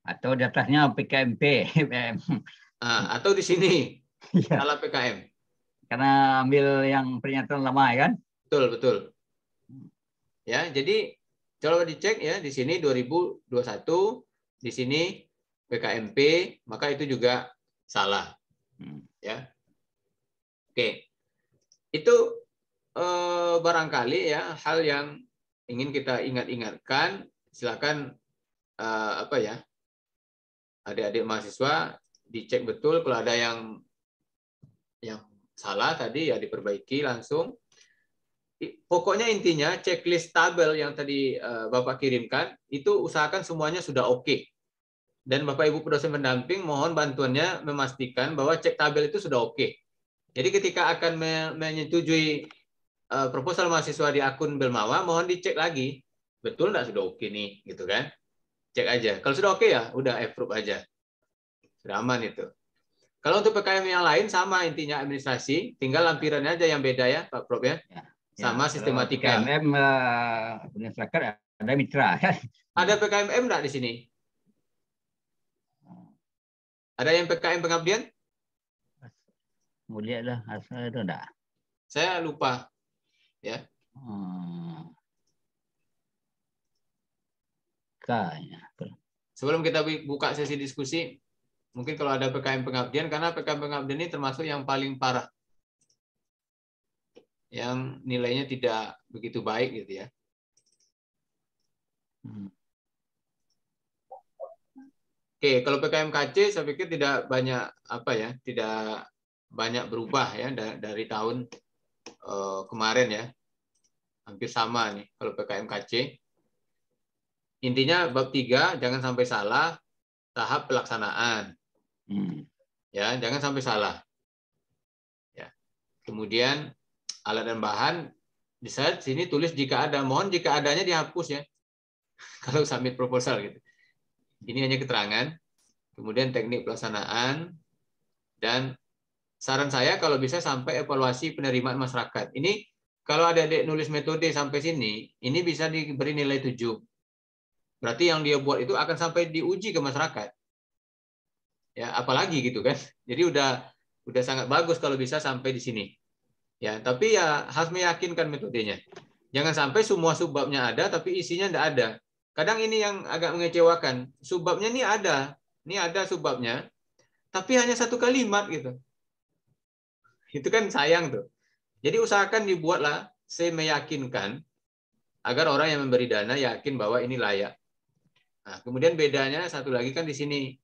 Atau di atasnya PKMP. Atau di sini. Ya. Salah PKM. Karena ambil yang pernyataan lama kan? Betul. Ya, jadi coba dicek ya di sini 2021, di sini PKMP, maka itu juga salah. Ya. Oke. Itu barangkali ya hal yang ingin kita ingat-ingatkan. Silakan adik-adik mahasiswa dicek betul kalau ada yang salah tadi ya diperbaiki langsung. Pokoknya intinya checklist tabel yang tadi Bapak kirimkan itu usahakan semuanya sudah oke. Dan Bapak Ibu dosen pendamping mohon bantuannya memastikan bahwa cek tabel itu sudah oke. Jadi ketika akan menyetujui proposal mahasiswa di akun Belmawa, mohon dicek lagi betul nggak sudah oke nih, gitu kan? Cek aja. Kalau sudah oke ya udah approve aja. Sudah aman itu. Kalau untuk PKM yang lain sama intinya administrasi, tinggal lampirannya aja yang beda ya Pak Prof ya. Sama sistematika. PKMM administrator ada mitra. Ada PKMM enggak di sini? Ada yang PKM pengabdian? Mulia lah, asal itu enggak. Saya lupa. Ya. Kayaknya. Sebelum kita buka sesi diskusi, mungkin kalau ada PKM pengabdian, karena PKM pengabdian ini termasuk yang paling parah. Yang nilainya tidak begitu baik gitu ya. Oke, kalau PKM KC saya pikir tidak banyak tidak banyak berubah ya dari tahun kemarin ya. Hampir sama nih kalau PKM KC. Intinya bab 3 jangan sampai salah tahap pelaksanaan. Ya, jangan sampai salah. Ya. Kemudian alat dan bahan di sini tulis jika ada, mohon jika adanya dihapus ya. Kalau submit proposal gitu. Ini hanya keterangan. Kemudian teknik pelaksanaan dan saran saya kalau bisa sampai evaluasi penerimaan masyarakat. Ini kalau adik-adik nulis metode sampai sini, ini bisa diberi nilai 7. Berarti yang dia buat itu akan sampai diuji ke masyarakat. Ya, apalagi gitu kan. Jadi udah sangat bagus kalau bisa sampai di sini. Ya, tapi ya harus meyakinkan metodenya. Jangan sampai semua subbabnya ada tapi isinya tidak ada. Kadang ini yang agak mengecewakan. Subbabnya ini ada. Ini ada subbabnya, tapi hanya satu kalimat gitu. Itu kan sayang tuh. Jadi usahakan dibuatlah semeyakinkan agar orang yang memberi dana yakin bahwa ini layak. Nah, kemudian bedanya satu lagi kan di sini.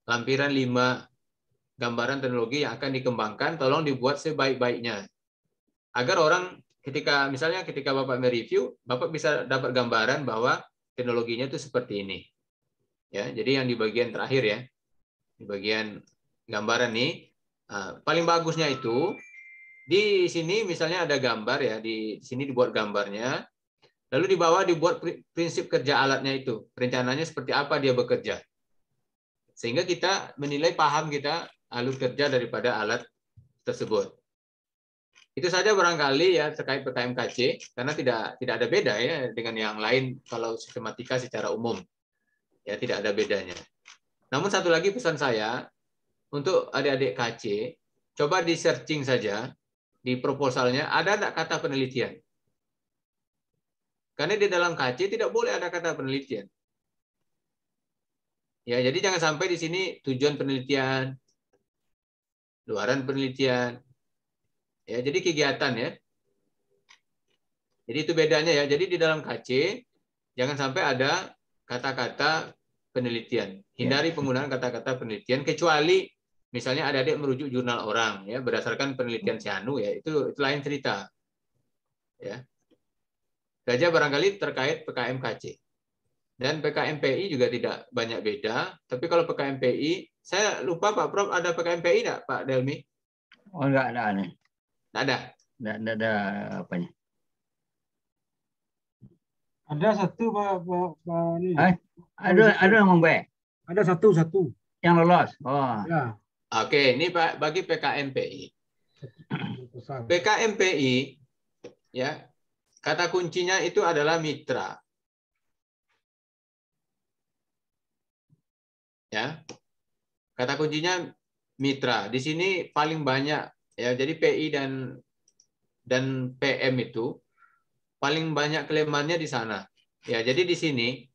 Lampiran 5 gambaran teknologi yang akan dikembangkan, tolong dibuat sebaik-baiknya. Agar orang ketika Bapak mereview, Bapak bisa dapat gambaran bahwa teknologinya itu seperti ini. Ya, jadi yang di bagian terakhir ya. Di bagian gambaran nih, paling bagusnya itu di sini misalnya ada gambar ya, di sini dibuat gambarnya. Lalu di bawah dibuat prinsip kerja alatnya itu. Rencananya seperti apa dia bekerja. Sehingga kita menilai paham kita alur kerja daripada alat tersebut. Itu saja barangkali ya terkait PKMKC, karena tidak ada beda ya dengan yang lain kalau sistematika secara umum. Ya tidak ada bedanya. Namun satu lagi pesan saya untuk adik-adik KC, coba di searching saja di proposalnya ada enggak kata penelitian. Karena di dalam KC tidak boleh ada kata penelitian. Ya, jadi jangan sampai di sini tujuan penelitian, luaran penelitian. Ya, jadi kegiatan ya. Jadi itu bedanya ya. Jadi di dalam KC jangan sampai ada kata-kata penelitian. Hindari penggunaan kata-kata penelitian kecuali misalnya adik-adik merujuk jurnal orang ya berdasarkan penelitian Sianu ya. Itu lain cerita. Ya. Saja barangkali terkait PKMKC. Dan PKMPI juga tidak banyak beda. Tapi kalau PKMPI, saya lupa Pak Prof, ada PKMPI enggak Pak Delmi? Oh, enggak ada. Enggak ada? Enggak ada apanya. Ada satu Pak ini. Ada yang membaik. Ada satu. Yang lolos. Oh. Ya. Oke, ini Pak bagi PKMPI. PKMPI ya, kata kuncinya itu adalah mitra. Ya. Kata kuncinya mitra. Di sini paling banyak ya. Jadi PI dan PM itu paling banyak kelemahannya di sana. Ya, jadi di sini.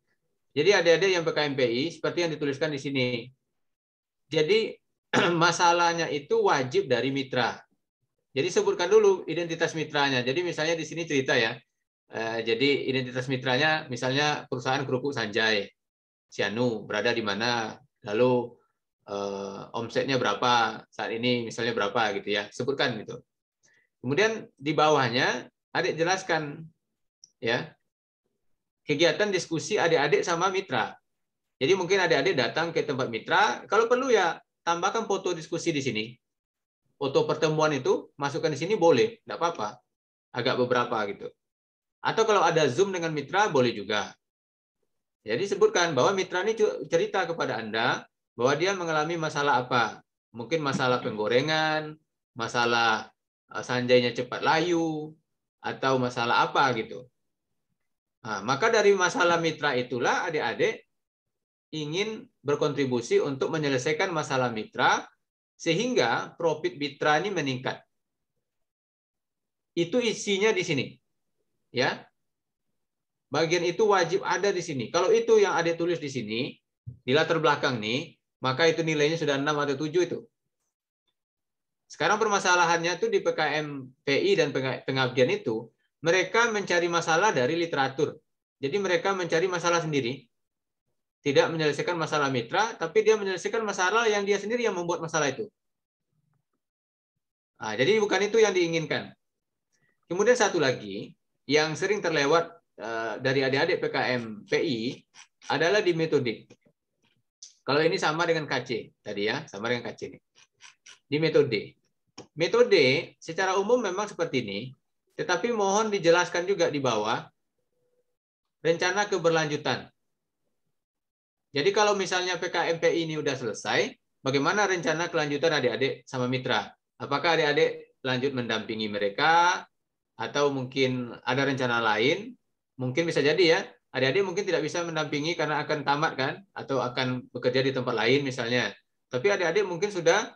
Jadi adik-adik yang PKMPI seperti yang dituliskan di sini. Jadi masalahnya itu wajib dari mitra. Jadi sebutkan dulu identitas mitranya. Jadi misalnya di sini cerita ya. Jadi identitas mitranya misalnya perusahaan kerupuk Sanjay. Sianu berada di mana, lalu omsetnya berapa saat ini, misalnya berapa gitu ya, sebutkan gitu. Kemudian di bawahnya adik jelaskan ya kegiatan diskusi adik-adik sama mitra. Jadi mungkin adik-adik datang ke tempat mitra, kalau perlu ya tambahkan foto diskusi di sini. Foto pertemuan itu masukkan di sini boleh, tidak apa-apa, agak beberapa gitu. Atau kalau ada Zoom dengan mitra boleh juga. Jadi sebutkan bahwa mitra ini cerita kepada Anda bahwa dia mengalami masalah apa. Mungkin masalah penggorengan, masalah Sanjaynya cepat layu, atau masalah apa gitu. Nah, maka dari masalah mitra itulah adik-adik ingin berkontribusi untuk menyelesaikan masalah mitra sehingga profit mitra ini meningkat. Itu isinya di sini. Ya. Bagian itu wajib ada di sini. Kalau itu yang adik tulis di sini, di latar belakang nih, maka itu nilainya sudah 6 atau 7 itu. Sekarang permasalahannya tuh di PKMPI dan pengabdian itu, mereka mencari masalah dari literatur. Jadi mereka mencari masalah sendiri. Tidak menyelesaikan masalah mitra, tapi dia menyelesaikan masalah yang dia sendiri yang membuat masalah itu. Nah, jadi bukan itu yang diinginkan. Kemudian satu lagi, yang sering terlewat dari adik-adik PKMPI adalah di metode. Kalau ini sama dengan KC tadi ya, sama dengan KC ini. Di metode. Metode secara umum memang seperti ini, tetapi mohon dijelaskan juga di bawah rencana keberlanjutan. Jadi kalau misalnya PKMPI ini udah selesai, bagaimana rencana kelanjutan adik-adik sama mitra? Apakah adik-adik lanjut mendampingi mereka atau mungkin ada rencana lain? Mungkin bisa jadi ya, adik-adik mungkin tidak bisa mendampingi karena akan tamat kan, atau akan bekerja di tempat lain misalnya. Tapi adik-adik mungkin sudah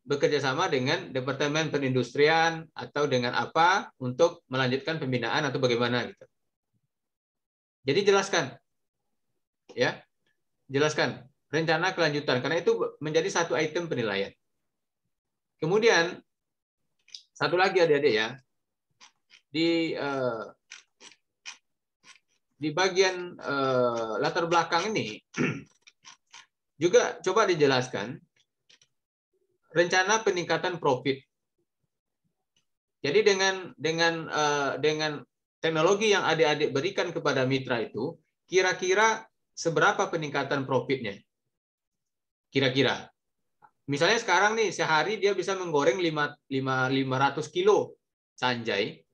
bekerja sama dengan Departemen Perindustrian atau dengan apa untuk melanjutkan pembinaan atau bagaimana gitu. Jadi jelaskan, ya, jelaskan rencana kelanjutan karena itu menjadi satu item penilaian. Kemudian satu lagi adik-adik ya, di bagian latar belakang ini juga coba dijelaskan rencana peningkatan profit. Jadi dengan teknologi yang adik-adik berikan kepada mitra itu, kira-kira seberapa peningkatan profitnya? Kira-kira. Misalnya sekarang nih, sehari dia bisa menggoreng 500 kilo sanjay,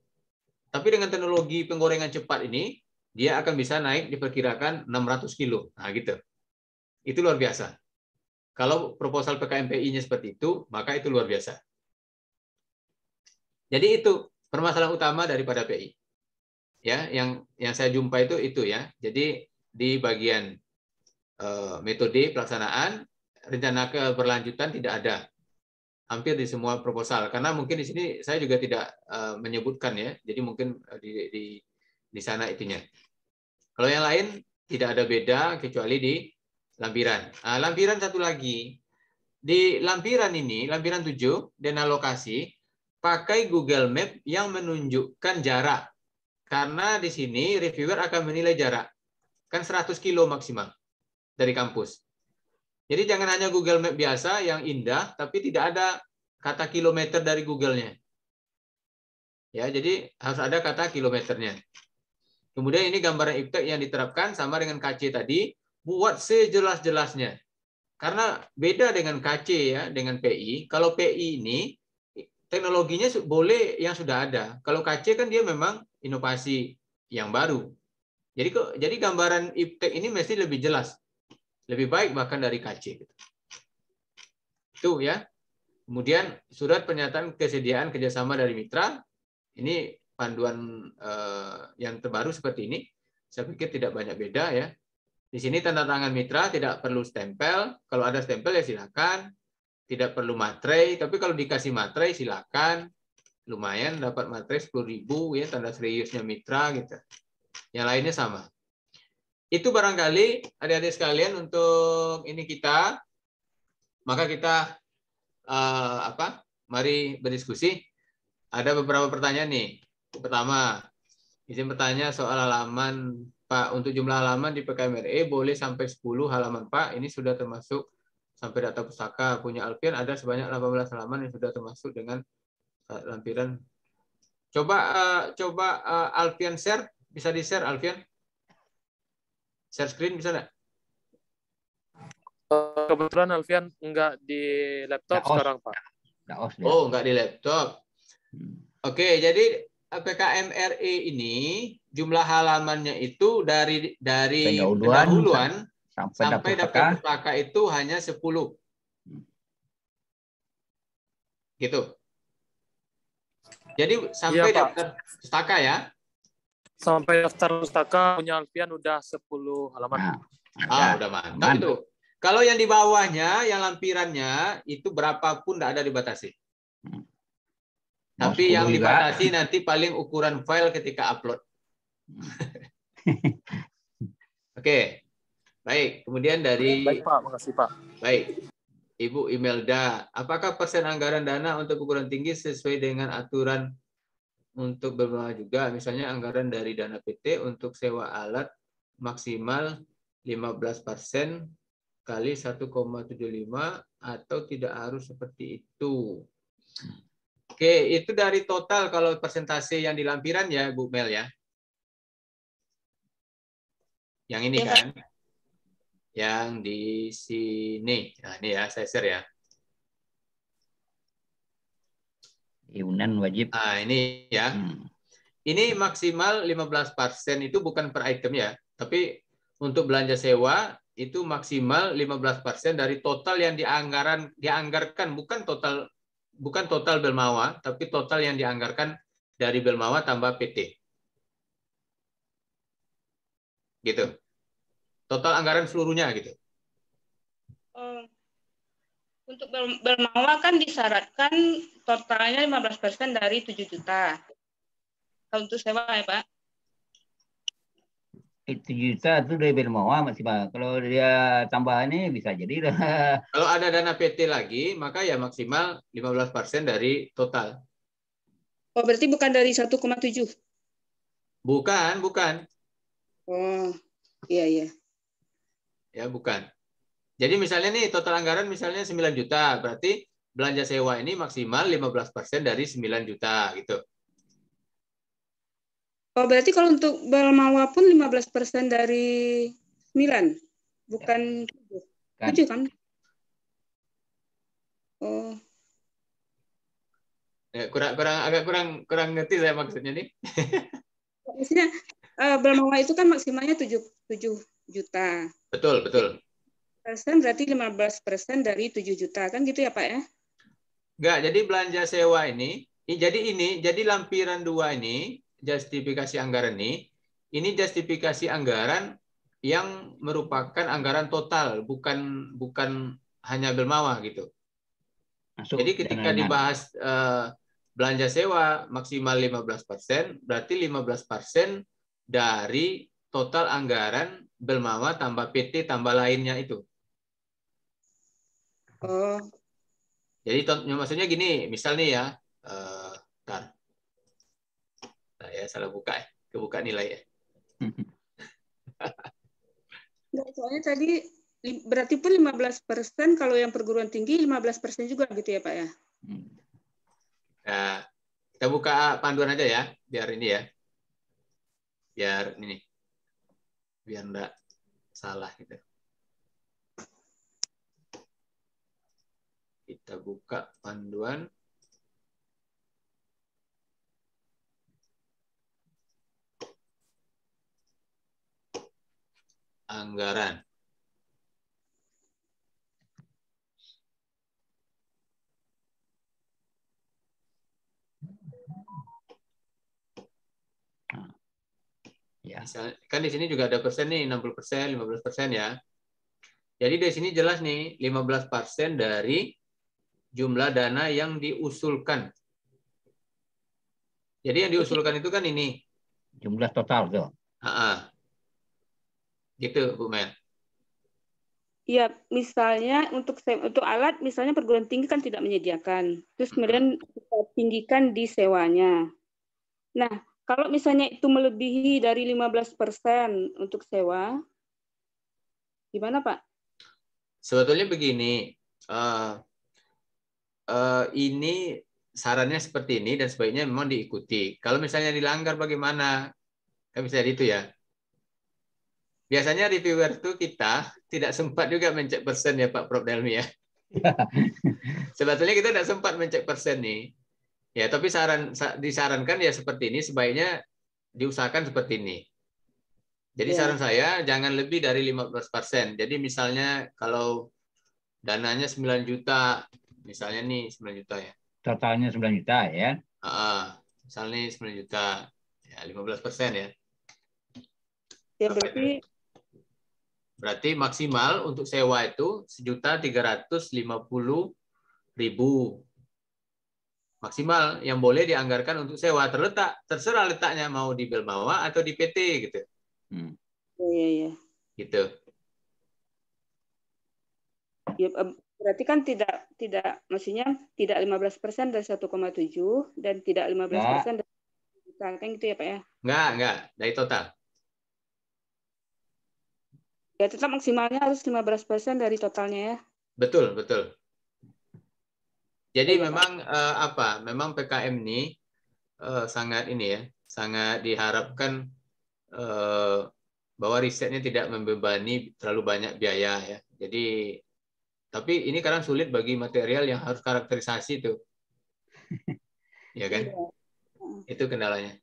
tapi dengan teknologi penggorengan cepat ini, dia akan bisa naik diperkirakan 600 kilo. Nah, gitu. Itu luar biasa. Kalau proposal PKMPI-nya seperti itu, maka itu luar biasa. Jadi itu permasalahan utama daripada PI. Ya, yang saya jumpa itu ya. Jadi di bagian metode pelaksanaan, rencana keberlanjutan tidak ada. Hampir di semua proposal. Karena mungkin di sini saya juga tidak menyebutkan ya. Jadi mungkin di sana itunya. Kalau yang lain tidak ada beda kecuali di lampiran. Nah, lampiran satu lagi. Di lampiran ini, lampiran 7, dana alokasi, pakai Google Map yang menunjukkan jarak. Karena di sini reviewer akan menilai jarak. Kan 100 kilo maksimal dari kampus. Jadi jangan hanya Google Map biasa yang indah, tapi tidak ada kata kilometer dari Google-nya. Ya, jadi harus ada kata kilometernya. Kemudian ini gambaran iptek yang diterapkan sama dengan KC tadi, buat sejelas-jelasnya. Karena beda dengan KC ya, dengan PI. Kalau PI ini teknologinya boleh yang sudah ada. Kalau KC kan dia memang inovasi yang baru. Jadi gambaran iptek ini mesti lebih jelas. Lebih baik bahkan dari KC. Itu ya. Kemudian surat pernyataan kesediaan kerjasama dari mitra. Ini panduan yang terbaru seperti ini. Saya pikir tidak banyak beda ya. Di sini tanda tangan mitra tidak perlu stempel. Kalau ada stempel ya silakan. Tidak perlu materai. Tapi kalau dikasih materai silakan. Lumayan dapat materai 10.000 ya, tanda seriusnya mitra gitu. Yang lainnya sama. Itu barangkali adik-adik sekalian untuk ini kita. Maka kita mari berdiskusi. Ada beberapa pertanyaan nih. Pertama, izin bertanya soal halaman Pak, untuk jumlah halaman di PKMRE boleh sampai 10 halaman Pak. Ini sudah termasuk sampai data pustaka punya Alfian ada sebanyak 18 halaman yang sudah termasuk dengan lampiran. Coba Alfian share, bisa di-share Alfian? Share screen bisa enggak? Kebetulan Alfian enggak di laptop sekarang Pak. Oh, enggak di laptop. Oke, jadi PKMRE ini jumlah halamannya itu dari pendahuluan sampai daftar pustaka itu hanya 10. Gitu. Jadi sampai iya, daftar pustaka ya. Sampai daftar pustaka punya Alfian udah 10 halaman. Udah mantap itu. Kalau yang di bawahnya, yang lampirannya itu berapapun tidak ada dibatasi. Tapi yang dibatasi nanti paling ukuran file ketika upload. Oke. Baik, kemudian dari Baik Pak, makasih Pak. Baik. Ibu Imelda, apakah persen anggaran dana untuk perguruan tinggi sesuai dengan aturan untuk berbeda juga, misalnya anggaran dari dana PT untuk sewa alat maksimal 15% kali 1,75 atau tidak harus seperti itu? Oke, itu dari total kalau persentase yang di lampiran ya, Bu Mel ya. Yang ini kan. Yang di sini. Nah, ini ya, saya share ya. Iunan wajib. Nah, ini ya. Ini maksimal 15% itu bukan per item ya, tapi untuk belanja sewa itu maksimal 15% dari total yang dianggarkan, bukan total Belmawa, tapi total yang dianggarkan dari Belmawa tambah PT. Gitu. Total anggaran seluruhnya gitu. Untuk Belmawa kan disyaratkan totalnya 15% dari 7 juta. Kalau untuk sewa ya, Pak? 7 juta itu dari Belmawa maksimal. Kalau dia tambahannya bisa jadi lah. Kalau ada dana PT lagi, maka ya maksimal 15% dari total. Oh, berarti bukan dari 1,7? Bukan. Oh, iya. Ya, bukan. Jadi misalnya nih total anggaran misalnya 9 juta, berarti belanja sewa ini maksimal 15% dari 9 juta gitu. Oh, berarti kalau untuk Belmawa pun 15% dari 9, bukan 7 kan? Oh. Ya, agak kurang ngerti saya maksudnya nih. Maksudnya Belmawa itu kan maksimalnya 7 juta. Betul. Persen berarti 15% dari 7 juta kan gitu ya Pak ya? Enggak, jadi belanja sewa jadi lampiran 2 ini, justifikasi anggaran ini justifikasi anggaran yang merupakan anggaran total, bukan hanya Belmawa gitu. Masuk Jadi ketika dibahas belanja sewa maksimal 15%, berarti 15% dari total anggaran Belmawa tambah PT tambah lainnya itu. Oh. Jadi maksudnya gini, misal nih ya, bentar. Saya salah buka ya, kebuka nilai ya. Nggak, soalnya tadi berarti pun 15% kalau yang perguruan tinggi 15% juga gitu ya Pak ya? Nah, kita buka panduan aja ya, biar ini ya. Biar enggak salah gitu. Kita buka panduan. Anggaran. Ya. Misalnya, kan di sini juga ada persen nih, 60%, 15% ya. Jadi di sini jelas nih, 15% dari jumlah dana yang diusulkan. Jadi yang diusulkan itu kan ini. Jumlah total tuh. Gitu, Bu Mel. Iya, misalnya untuk alat, misalnya perguruan tinggi kan tidak menyediakan. Terus kemudian kita tinggikan di sewanya. Nah, kalau misalnya itu melebihi dari 15% untuk sewa, gimana Pak? Sebetulnya begini, ini sarannya seperti ini dan sebaiknya memang diikuti. Kalau misalnya dilanggar bagaimana? Kan bisa itu ya. Biasanya reviewer itu kita tidak sempat juga mencek persen ya Pak Prof. Delmi ya. Sebetulnya kita tidak sempat mencek persen nih. Ya, tapi disarankan ya seperti ini, sebaiknya diusahakan seperti ini. Jadi saran saya jangan lebih dari 15%. Jadi misalnya kalau dananya 9 juta, misalnya nih 9 juta ya. Totalnya 9 juta ya. Misalnya 9 juta, ya 15% ya. Ya berarti maksimal untuk sewa itu 1.350.000 maksimal yang boleh dianggarkan untuk sewa, terserah letaknya mau di Belmawa atau di PT gitu. Iya. Gitu. Ya, berarti kan tidak maksudnya tidak 15% dari 1,7 dan tidak 15% dari total kan gitu ya Pak ya? Enggak, dari total. Ya tetap maksimalnya harus 15% dari totalnya ya. Betul. Jadi Ya, memang memang PKM ini sangat diharapkan bahwa risetnya tidak membebani terlalu banyak biaya ya. Jadi tapi ini kadang sulit bagi material yang harus karakterisasi itu. Ya kan? Iya. Itu kendalanya.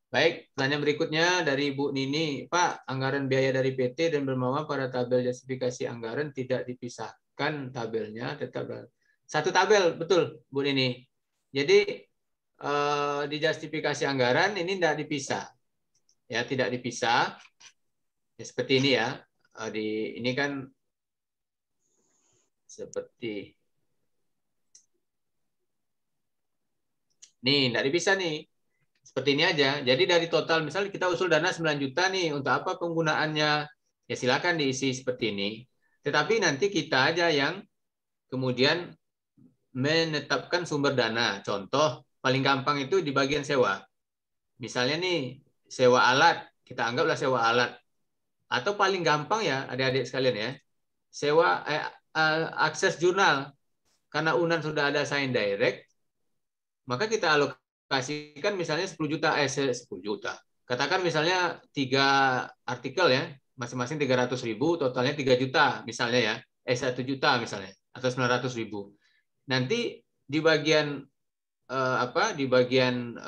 Baik, pertanyaan berikutnya dari Bu Nini. Pak, anggaran biaya dari PT dan bermama pada tabel justifikasi anggaran tidak dipisahkan tabelnya, tetap satu tabel, betul Bu Nini. Jadi di justifikasi anggaran ini tidak dipisah. Ya, tidak dipisah. Ya, seperti ini ya. Ini kan seperti nih, tidak dipisah nih. Seperti ini aja. Jadi dari total, misalnya kita usul dana 9 juta nih, untuk apa penggunaannya? Ya silakan diisi seperti ini. Tetapi nanti kita aja yang kemudian menetapkan sumber dana. Contoh, paling gampang itu di bagian sewa. Misalnya nih, sewa alat. Kita anggaplah sewa alat. Atau paling gampang ya, adik-adik sekalian ya, sewa akses jurnal. Karena UNAN sudah ada sign direct, maka kita alokasikan misalnya 10 juta, 10 juta. Katakan misalnya 3 artikel ya, masing-masing 300.000, totalnya 3 juta misalnya ya, 1 juta misalnya, atau 900.000. Nanti di bagian di bagian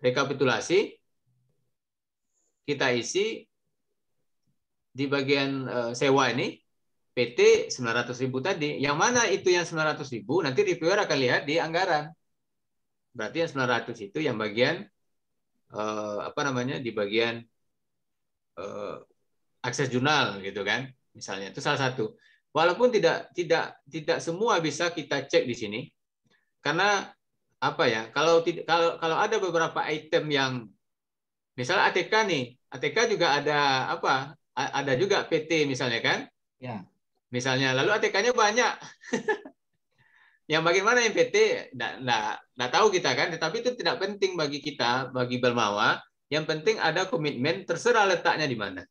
rekapitulasi kita isi di bagian sewa ini PT 900.000 tadi. Yang mana itu yang 900.000? Nanti reviewer akan lihat di anggaran. Berarti yang 900 itu yang bagian di bagian akses jurnal gitu kan. Misalnya itu salah satu. Walaupun tidak semua bisa kita cek di sini. Karena apa ya? Kalau ada beberapa item yang misalnya ATK nih, ATK juga ada apa? Ada juga PT misalnya kan? Ya. Misalnya, lalu ATK-nya banyak. Yang bagaimana yang PT, nggak tahu kita kan, tetapi itu tidak penting bagi kita, bagi Belmawa. Yang penting ada komitmen, terserah letaknya di mana.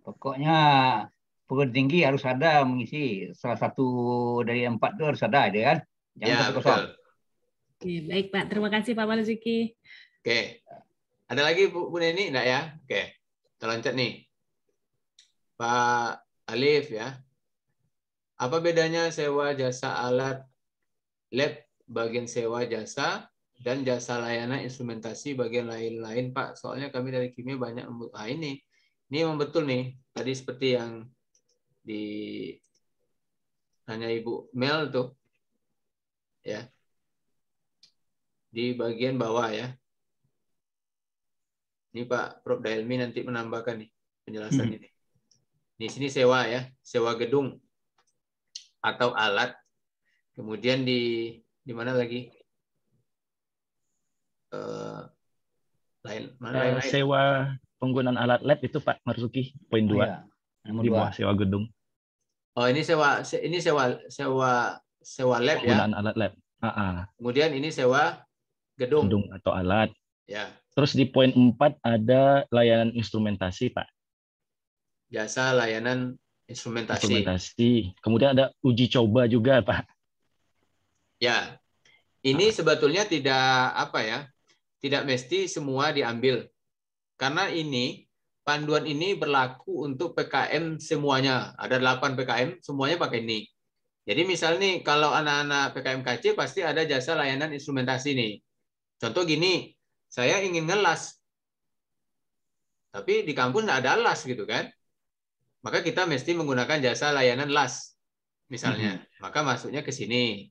Pokoknya perguruan tinggi harus ada mengisi salah satu dari 4 itu harus ada, dia kan? Jangan Ya, satu kosong. betul. Oke, baik Pak. Terima kasih Pak Marzuki. Oke. Ada lagi Bu Neni? Enggak ya? Oke. Kita loncat nih. Pak Alif ya. Apa bedanya sewa jasa alat lab bagian sewa jasa dan jasa layanan instrumentasi bagian lain-lain, Pak? Soalnya kami dari kimia banyak ini memang betul nih. Tadi seperti yang hanya Ibu Mel tuh. Ya. Di bagian bawah ya. Ini Pak Prof. Dailmi nanti menambahkan nih penjelasan ini. Di sini sewa ya, sewa gedung atau alat. Kemudian di mana lagi? Lain. Sewa penggunaan alat lab itu Pak Marzuki, poin 2. Ya. Di bawah sewa gedung. Oh, ini sewa lab ya. Penggunaan alat lab. Kemudian ini sewa gedung atau alat. Ya. Terus di poin 4 ada layanan instrumentasi, Pak. Jasa layanan instrumentasi. Kemudian ada uji coba juga, Pak. Ya. Ini sebetulnya tidak mesti semua diambil. Karena panduan ini berlaku untuk PKM semuanya. Ada 8 PKM, semuanya pakai ini. Jadi misalnya nih, kalau anak-anak PKM KC pasti ada jasa layanan instrumentasi nih. Contoh gini, saya ingin ngelas. Tapi di kampus nggak ada las gitu kan. Maka kita mesti menggunakan jasa layanan las. Misalnya. Maka masuknya ke sini.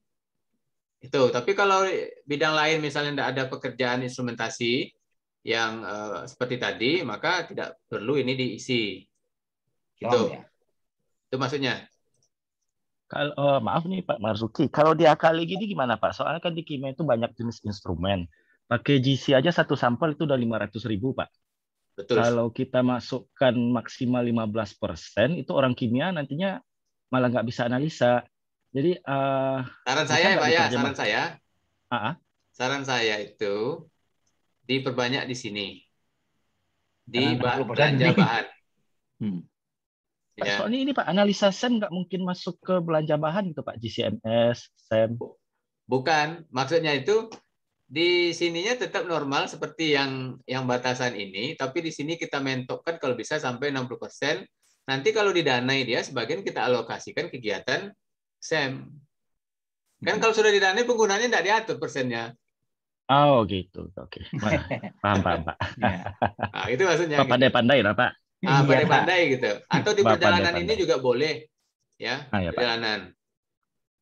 Itu. Tapi kalau bidang lain misalnya tidak ada pekerjaan instrumentasi yang seperti tadi, maka tidak perlu ini diisi. Gitu. Itu maksudnya. Kalau maaf nih Pak Marzuki, kalau diakali gini gimana Pak? Soalnya kan di kimia itu banyak jenis instrumen. Pakai GC aja satu sampel itu udah 500.000 Pak. Betul. Kalau kita masukkan maksimal 15%, itu orang kimia nantinya malah nggak bisa analisa. Jadi saran saya Pak ya, saran saya itu diperbanyak di sini. Di belanja bahan. Pak, soalnya ini Pak, analisa SEM nggak mungkin masuk ke belanja bahan gitu Pak, GCMS, SEM. Bukan, maksudnya itu di sininya tetap normal seperti yang batasan ini, tapi di sini kita mentokkan kalau bisa sampai 60%. Nanti kalau didanai dia, sebagian kita alokasikan kegiatan SEM. Kan kalau sudah didanai penggunaannya tidak diatur persennya. Oh gitu, oke. Paham Pak. Ya. Nah, itu maksudnya. Pak Gitu. pandai-pandai lah Pak. Iya. Pandai-pandai gitu. Atau di Pak perjalanan ini pandai-pandai. juga boleh, ya, Ah, ya, Pak. perjalanan.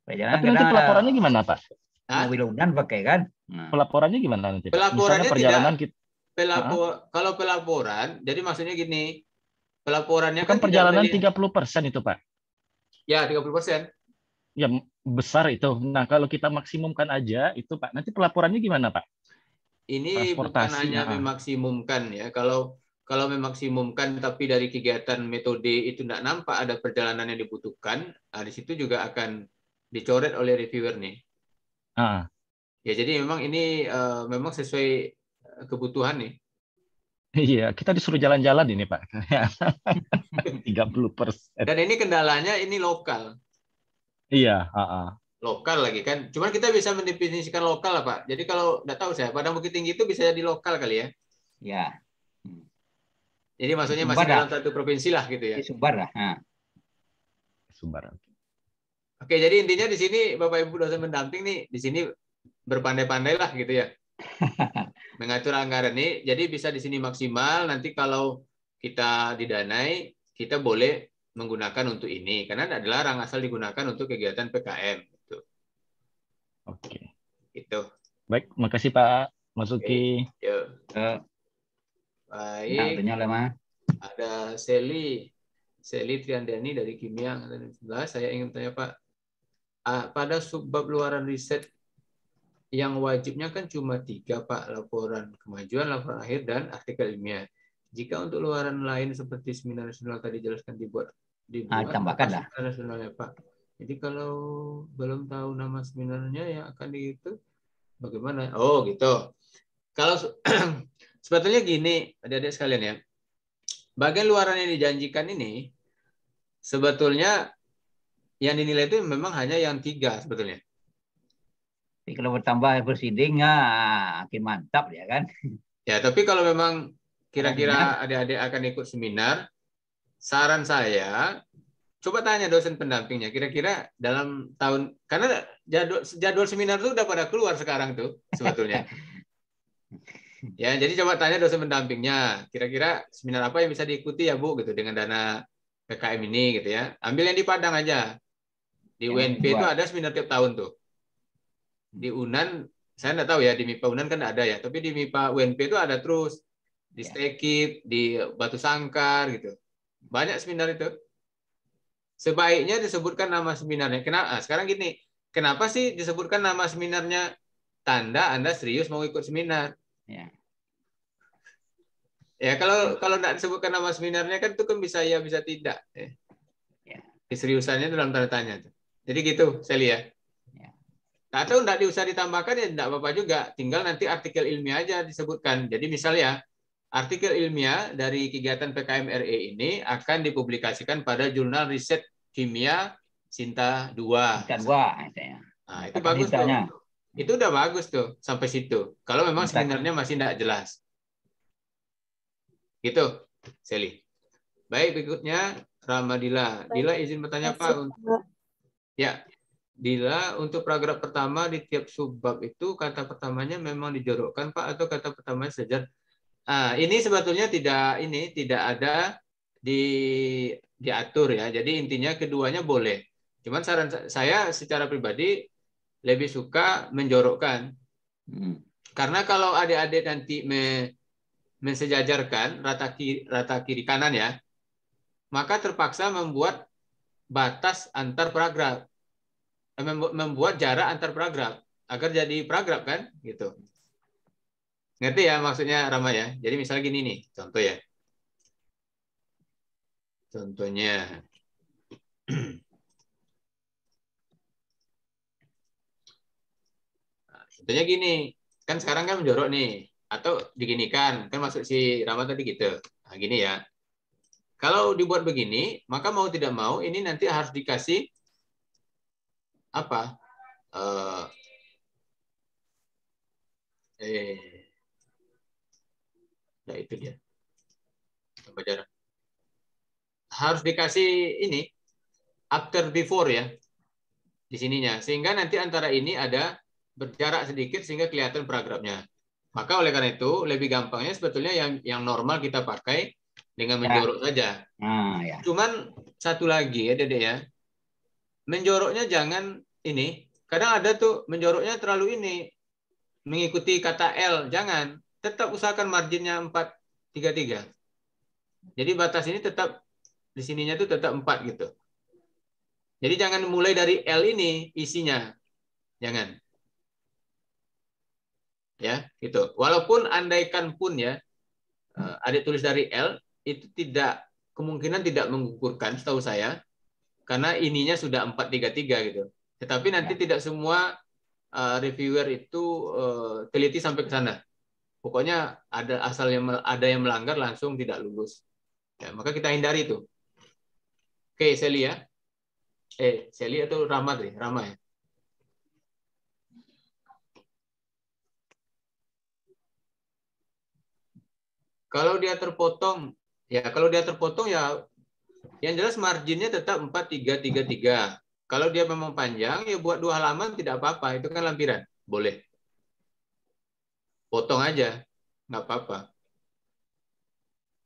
Perjalanan Tapi nanti kadang pelaporannya gimana Pak? Hah? mobil udan pakai kan. Nah, Pelaporannya gimana nanti Pak? Pelaporannya Misalnya perjalanan kita, Kalau pelaporan, jadi maksudnya gini, pelaporannya itu kan kan tidak perjalanan melihat, 30% itu Pak. ya 30%. Ya besar itu. Nah kalau kita maksimumkan aja itu Pak, nanti pelaporannya gimana Pak? Ini bukan Transportasi. hanya memaksimumkan ya. Kalau memaksimumkan tapi dari kegiatan metode itu tidak nampak ada perjalanan yang dibutuhkan, nah, di situ juga akan dicoret oleh reviewer nih. Ah. Ya jadi memang ini memang sesuai kebutuhan nih. Iya, kita disuruh jalan-jalan ini Pak. 30%. Dan ini kendalanya ini lokal. Iya. Lokal lagi kan. Cuman kita bisa mendefinisikan lokal lah Pak. Jadi kalau nggak tahu saya, Padang Bukit Tinggi itu bisa jadi lokal kali ya. ya. Jadi maksudnya Sumbar masih dalam dah. satu provinsi lah gitu ya. Di Sumbar lah. Nah. Sumbar. Oke, jadi intinya di sini Bapak Ibu dosen pendamping nih di sini berpandai-pandai lah gitu ya. Mengatur anggaran ini, jadi bisa di sini maksimal. Nanti kalau kita didanai, kita boleh menggunakan untuk ini karena tidak dilarang asal digunakan untuk kegiatan PKM. Gitu. Oke. Itu. Baik, makasih Pak Masuki. Yuk. Baik. Nah, ada Seli Triandani dari Kimia. Saya ingin tanya Pak, pada subbab luaran riset yang wajibnya kan cuma 3 Pak, laporan kemajuan, laporan akhir, dan artikel ilmiah. Jika untuk luaran lain seperti seminar nasional tadi jelaskan dibuat tambahkan lah. seminar nasionalnya Pak. Jadi kalau belum tahu nama seminarnya yang akan dihitung, bagaimana? Oh gitu. Kalau sebetulnya gini, adik-adik sekalian ya, bagian luaran yang dijanjikan ini sebetulnya yang dinilai itu memang hanya yang 3 sebetulnya. Tapi kalau bertambah proceeding, makin mantap ya kan. Ya, tapi kalau memang kira-kira adik-adik akan ikut seminar, saran saya coba tanya dosen pendampingnya, kira-kira dalam tahun, karena jadwal seminar itu udah pada keluar sekarang tuh sebetulnya. Ya, jadi coba tanya dosen pendampingnya, kira-kira seminar apa yang bisa diikuti ya Bu gitu dengan dana PKM ini gitu ya. Ambil yang di Padang aja. Di UNP itu ada seminar tiap tahun tuh. Di UNAN saya nggak tahu ya, di MIPA UNAN kan ada ya, tapi di MIPA UNP itu ada terus. Di Stekip, di Batu Sangkar gitu. Banyak seminar itu. Sebaiknya disebutkan nama seminarnya. Kenapa? Sekarang gini, kenapa sih disebutkan nama seminarnya? Tanda Anda serius mau ikut seminar. Ya kalau nggak disebutkan nama seminarnya kan itu kan bisa ya bisa tidak. Keseriusannya dalam tanda tanya. Jadi gitu, Seli ya. Atau nggak diusah ditambahkan ya nggak apa-apa juga. Tinggal nanti artikel ilmiah aja disebutkan. Jadi misalnya artikel ilmiah dari kegiatan PKM RE ini akan dipublikasikan pada jurnal riset kimia Sinta 2. Sinta 2. Nah, itu bagus tuh. Itu udah bagus tuh sampai situ. Kalau memang seminarnya masih tidak jelas. Gitu, Seli. Baik, berikutnya Ramadila. Dila izin bertanya Pak. Ya, Dila, untuk paragraf pertama di tiap subbab itu kata pertamanya memang dijorokkan Pak atau kata pertamanya sejajar? Ini sebetulnya tidak ada diatur ya. Jadi intinya keduanya boleh. Cuman saran saya secara pribadi lebih suka menjorokkan. Karena kalau adik-adik nanti mensejajarkan rata kiri kanan ya, maka terpaksa membuat batas antar paragraf. Membuat jarak antar paragraf agar jadi paragraf kan gitu. Ngerti ya maksudnya Rama ya? Jadi misalnya gini nih, contoh ya. Contohnya contohnya gini, kan sekarang kan menjorok nih atau diginikan, kan maksud si Rama tadi gitu. Nah, gini ya. Kalau dibuat begini, maka mau tidak mau ini nanti harus dikasih apa? Nah itu dia. Harus dikasih ini after before ya di sininya, sehingga nanti antara ini ada berjarak sedikit sehingga kelihatan paragrafnya. Maka oleh karena itu lebih gampangnya sebetulnya yang normal kita pakai dengan menjorok saja. Ya. Cuman satu lagi ya Dede ya. Menjoroknya jangan ini. Kadang ada tuh menjoroknya terlalu ini mengikuti kata L, jangan. Tetap usahakan marginnya 433. Jadi batas ini tetap di sininya tuh tetap 4 gitu. Jadi jangan mulai dari L ini isinya. Jangan. Ya, gitu. Walaupun andaikan pun ya adik tulis dari L itu kemungkinan tidak mengukurkan setahu saya karena ininya sudah 433 gitu. Tetapi nanti tidak semua reviewer itu teliti sampai ke sana. Pokoknya ada yang melanggar langsung tidak lulus. Ya, maka kita hindari itu. Oke, Seli ya. Seli atau Rama tadi? Rama ya. Kalau dia terpotong ya yang jelas marginnya tetap 4333. Kalau dia memang panjang ya buat 2 halaman tidak apa-apa, itu kan lampiran. Boleh. Potong aja, nggak apa-apa.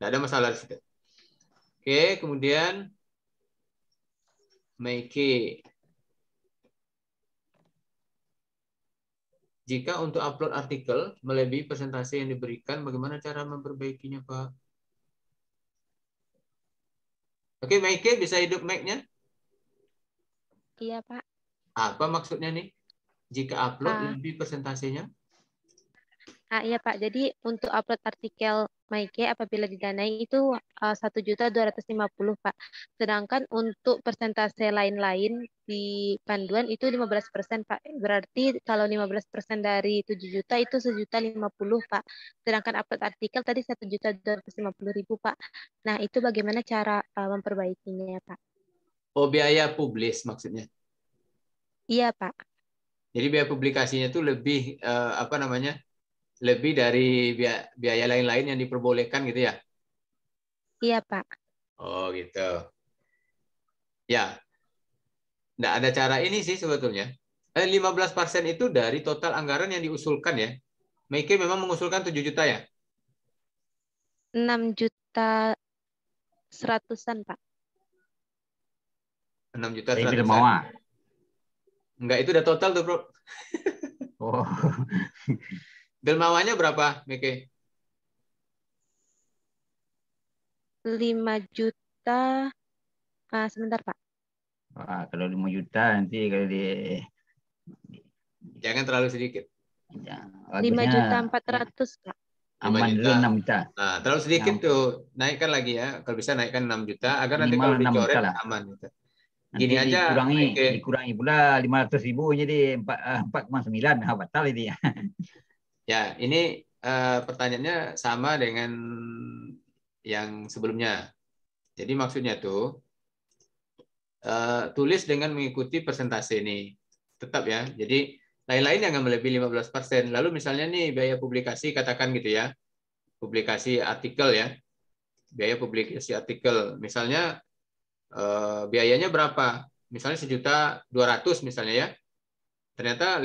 Nggak ada masalah di situ. Oke, kemudian Meike. Jika untuk upload artikel melebihi persentase yang diberikan, bagaimana cara memperbaikinya, Pak? Oke, Meike bisa hidup mic-nya? Iya, Pak. Apa maksudnya nih? Jika upload lebih persentasenya? Iya Pak, jadi untuk upload artikel Maike apabila didanai itu 1.250.000 Pak. Sedangkan untuk persentase lain-lain di panduan itu 15% Pak. Berarti kalau 15% dari 7 juta itu 1.050.000 Pak. Sedangkan upload artikel tadi 1.250.000 Pak. Nah itu bagaimana cara memperbaikinya Pak? Oh, biaya publis maksudnya? Iya Pak. Jadi biaya publikasinya itu lebih lebih dari biaya lain-lain yang diperbolehkan gitu ya? Iya, Pak. Oh, gitu. Ya. Nggak ada cara ini sih sebetulnya. 15% itu dari total anggaran yang diusulkan ya. Meike memang mengusulkan 7 juta ya? 6 juta 100-an, Pak. 6 juta Dari 100-an. Enggak, itu udah total tuh, Bro. Oh. Dermawannya berapa, Meike? 5 juta. Sebentar, Pak. Kalau 5 juta nanti kalau jangan terlalu sedikit. 5.400.000, Pak. Aman dulu 6 juta. Nah, terlalu sedikit tuh. Naikkan lagi ya. Kalau bisa naikkan 6 juta agar nanti kalau dicoret aman gitu. Gini nanti aja dikurangi pula 500.000 jadi 4,9 batal ini ya. Ya, ini pertanyaannya sama dengan yang sebelumnya. Jadi maksudnya tuh tulis dengan mengikuti persentase ini. Tetap ya. Jadi lain-lain yang melebihi 15%. Lalu misalnya nih biaya publikasi katakan gitu ya. Publikasi artikel ya. Biaya publikasi artikel misalnya biayanya berapa? Misalnya 1.200.000 misalnya ya. Ternyata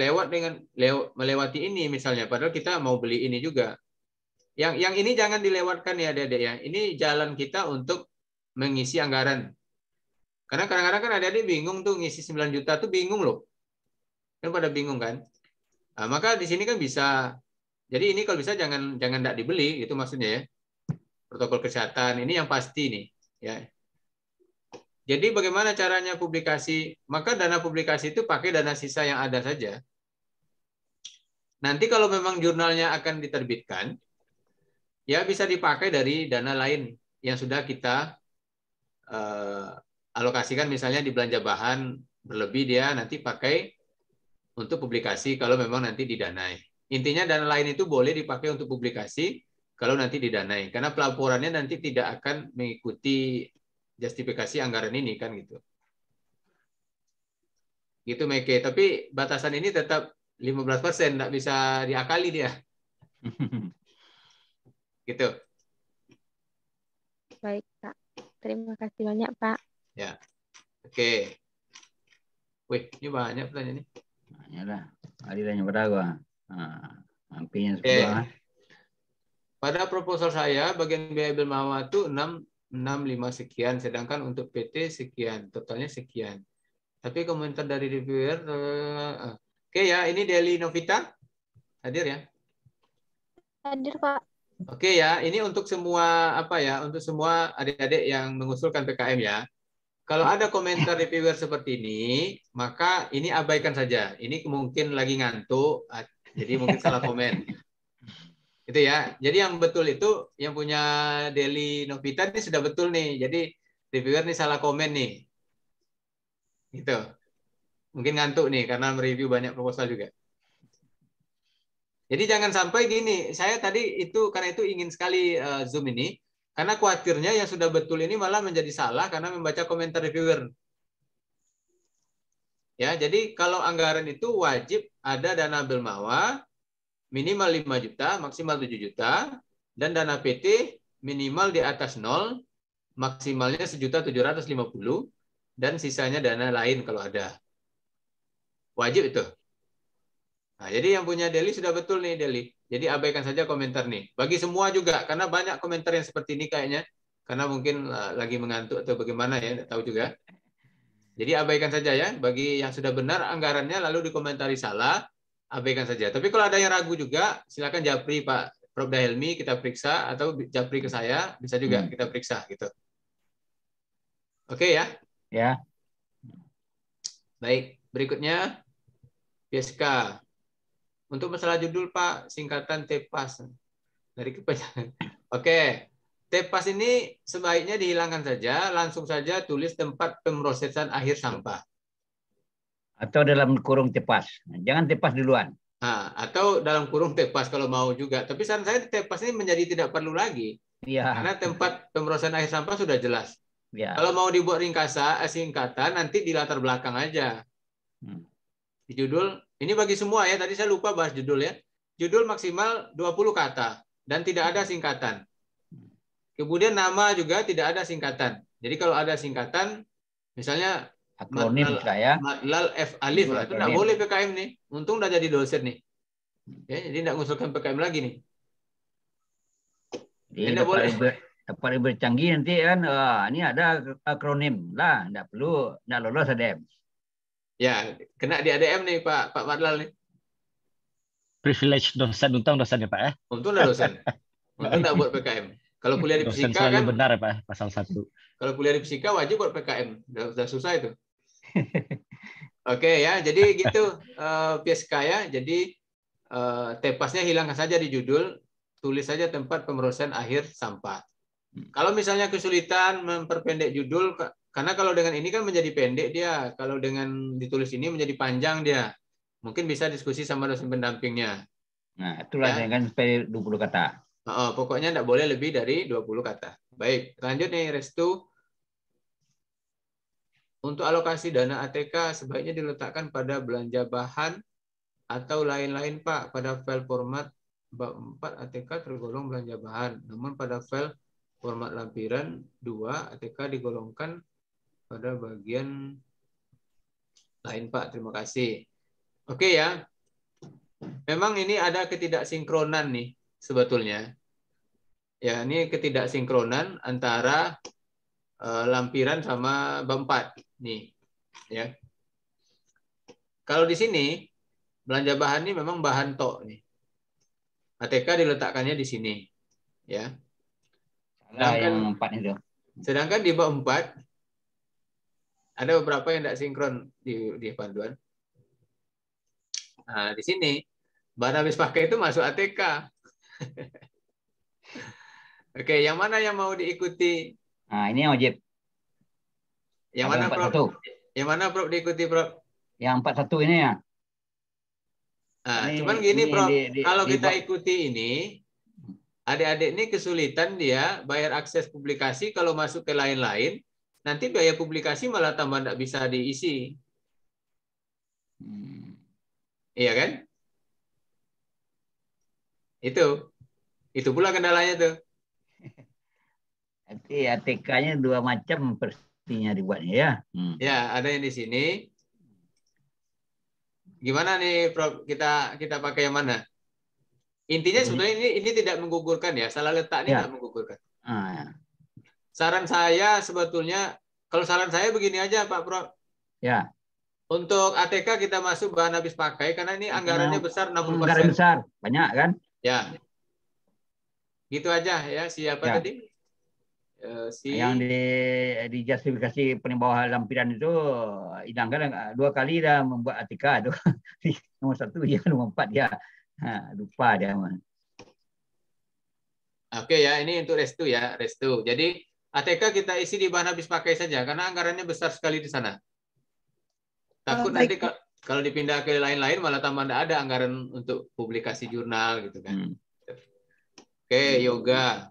melewati ini misalnya, padahal kita mau beli ini juga. Yang ini jangan dilewatkan ya, Adik-adik ya. Ini jalan kita untuk mengisi anggaran. Karena kadang-kadang kan adik-adik bingung tuh ngisi 9 juta tuh bingung loh. Kan pada bingung kan? Nah, maka di sini kan bisa. Jadi ini kalau bisa jangan enggak dibeli itu maksudnya ya. Protokol kesehatan ini yang pasti nih ya. Jadi bagaimana caranya publikasi? Maka dana publikasi itu pakai dana sisa yang ada saja. Nanti kalau memang jurnalnya akan diterbitkan, ya bisa dipakai dari dana lain yang sudah kita alokasikan misalnya di belanja bahan berlebih dia nanti pakai untuk publikasi kalau memang nanti didanai. Intinya dana lain itu boleh dipakai untuk publikasi kalau nanti didanai. Karena pelaporannya nanti tidak akan mengikuti justifikasi anggaran ini kan gitu. Gitu Meike, tapi batasan ini tetap 15%, enggak bisa diakali dia. Gitu. Baik, Pak. Terima kasih banyak, Pak. Ya. Oke. Wih, ini banyak pertanyaan ini. Yalah, alirannya pada gua. Hampirnya Oke. 10. Pada proposal saya bagian biaya bil mawar itu 665 sekian, sedangkan untuk PT sekian, totalnya sekian. Tapi komentar dari reviewer, oke ya, ini Deli Novita hadir ya. Hadir, Pak. Oke ya, ini untuk semua apa ya, untuk semua adik-adik yang mengusulkan PKM ya. Kalau ada komentar reviewer seperti ini, maka ini abaikan saja. Ini mungkin lagi ngantuk, jadi mungkin salah komen. Itu ya. Jadi yang betul itu yang punya Deli Novita ini sudah betul nih. Jadi reviewer nih salah komen nih. Gitu. Mungkin ngantuk nih karena mereview banyak proposal juga. Jadi jangan sampai gini. Saya tadi itu karena itu ingin sekali Zoom ini karena khawatirnya yang sudah betul ini malah menjadi salah karena membaca komentar reviewer. Ya, jadi kalau anggaran itu wajib ada dana Belmawa minimal 5 juta, maksimal 7 juta, dan dana PT minimal di atas 0, maksimalnya 1.750.000, dan sisanya dana lain kalau ada. Wajib itu. Nah, jadi yang punya Deli sudah betul nih, Deli. Jadi abaikan saja komentar nih. Bagi semua juga, karena banyak komentar yang seperti ini kayaknya. Karena mungkin lagi mengantuk atau bagaimana ya, tidak tahu juga. Jadi abaikan saja ya. Bagi yang sudah benar anggarannya lalu dikomentari salah, abaikan saja. Tapi kalau ada yang ragu juga, silakan japri Pak Prof. Dahelmi, kita periksa, atau japri ke saya, bisa juga kita periksa gitu. Oke ya? Ya. Baik, berikutnya PSK. Untuk masalah judul Pak, singkatan TEPAS. Dari kepanjangan. Oke, TEPAS ini sebaiknya dihilangkan saja, langsung saja tulis tempat pemrosesan akhir sampah. Atau dalam kurung TEPAS. Jangan TEPAS duluan. Nah, atau dalam kurung TEPAS kalau mau juga. Tapi saran saya TEPAS ini menjadi tidak perlu lagi. Ya. Karena tempat pemrosesan akhir sampah sudah jelas. Ya. Kalau mau dibuat singkatan, nanti di latar belakang aja. Di judul, ini bagi semua ya, tadi saya lupa bahas judul ya. Judul maksimal 20 kata dan tidak ada singkatan. Kemudian nama juga tidak ada singkatan. Jadi kalau ada singkatan, misalnya akronim saya. Matlal F alif, itu tidak boleh PKM nih. Untung udah jadi dosen nih. Ya, jadi tidak mengusulkan PKM lagi nih. Jadi dapat bercanggih nanti kan, ini ada akronim lah, tidak perlu, tidak lolos ADM. Ya, kena di ADM nih Pak Matlal nih. Privilege dosen, untung dosen ya Pak ya. Untung udah dosen. Untung tidak buat PKM. Kalau kuliah di dosen fisika selalu kan benar ya Pak, pasal 1. Kalau kuliah di fisika wajib buat PKM. Udah susah itu. Oke ya, jadi gitu PSK ya. Jadi TEPAS-nya hilangkan saja di judul, tulis saja tempat pemrosesan akhir sampah. Kalau misalnya kesulitan memperpendek judul, karena kalau dengan ini kan menjadi pendek dia, kalau dengan ditulis ini menjadi panjang dia. Mungkin bisa diskusi sama dosen pendampingnya. Nah, itulah ya. Dengan sampai 20 kata. Pokoknya tidak boleh lebih dari 20 kata. Baik, lanjut nih Restu. Untuk alokasi dana ATK sebaiknya diletakkan pada belanja bahan atau lain-lain Pak. Pada file format bab 4 ATK tergolong belanja bahan. Namun pada file format lampiran 2 ATK digolongkan pada bagian lain Pak. Terima kasih. Oke ya. Memang ini ada ketidaksinkronan nih sebetulnya. Ya, ini ketidaksinkronan antara lampiran sama bab 4 nih, ya. Kalau di sini belanja bahan ini memang bahan tok nih. ATK diletakkannya di sini, ya. Yang 4 itu. Sedangkan di bab 4 ada beberapa yang tidak sinkron di panduan. Nah, di sini bahan habis pakai itu masuk ATK. Oke, yang mana yang mau diikuti? Nah, ini yang wajib. Yang mana, Prof? Yang mana, Prof, diikuti, Prof? Yang 41 ini ya. Nah, cuman gini, Prof. Kalau kita ikuti ini, adik-adik ini kesulitan dia bayar akses publikasi, kalau masuk ke lain-lain, nanti biaya publikasi malah tambah tidak bisa diisi. Iya kan? Itu pula kendalanya tuh. Nanti ATK-nya 2 macam pastinya dibuatnya ya. Ya, ada yang di sini. Gimana nih, Prof? Kita pakai yang mana? Intinya sebetulnya ini tidak menggugurkan ya. Salah letak ini Ya. tidak menggugurkan. Ah, Saran saya sebetulnya, kalau saran saya begini aja, Pak Prof. ya. Untuk ATK kita masuk bahan habis pakai karena ini anggarannya besar 60%. Anggaran besar, banyak kan? Ya. Gitu aja ya. Siapa Ya. tadi? Yang di justifikasi penimbahan lampiran itu Idang kan 2 kali dah membuat ATK tu. Nomor 1 dia, nomor 4 dia. Lupa dia. Oke ya, ini untuk restu ya, restu. Jadi ATK kita isi di bahan habis pakai saja karena anggarannya besar sekali di sana. Takut nanti kalau dipindah ke lain-lain malah tambah tidak ada anggaran untuk publikasi jurnal gitu kan. Oke, yoga.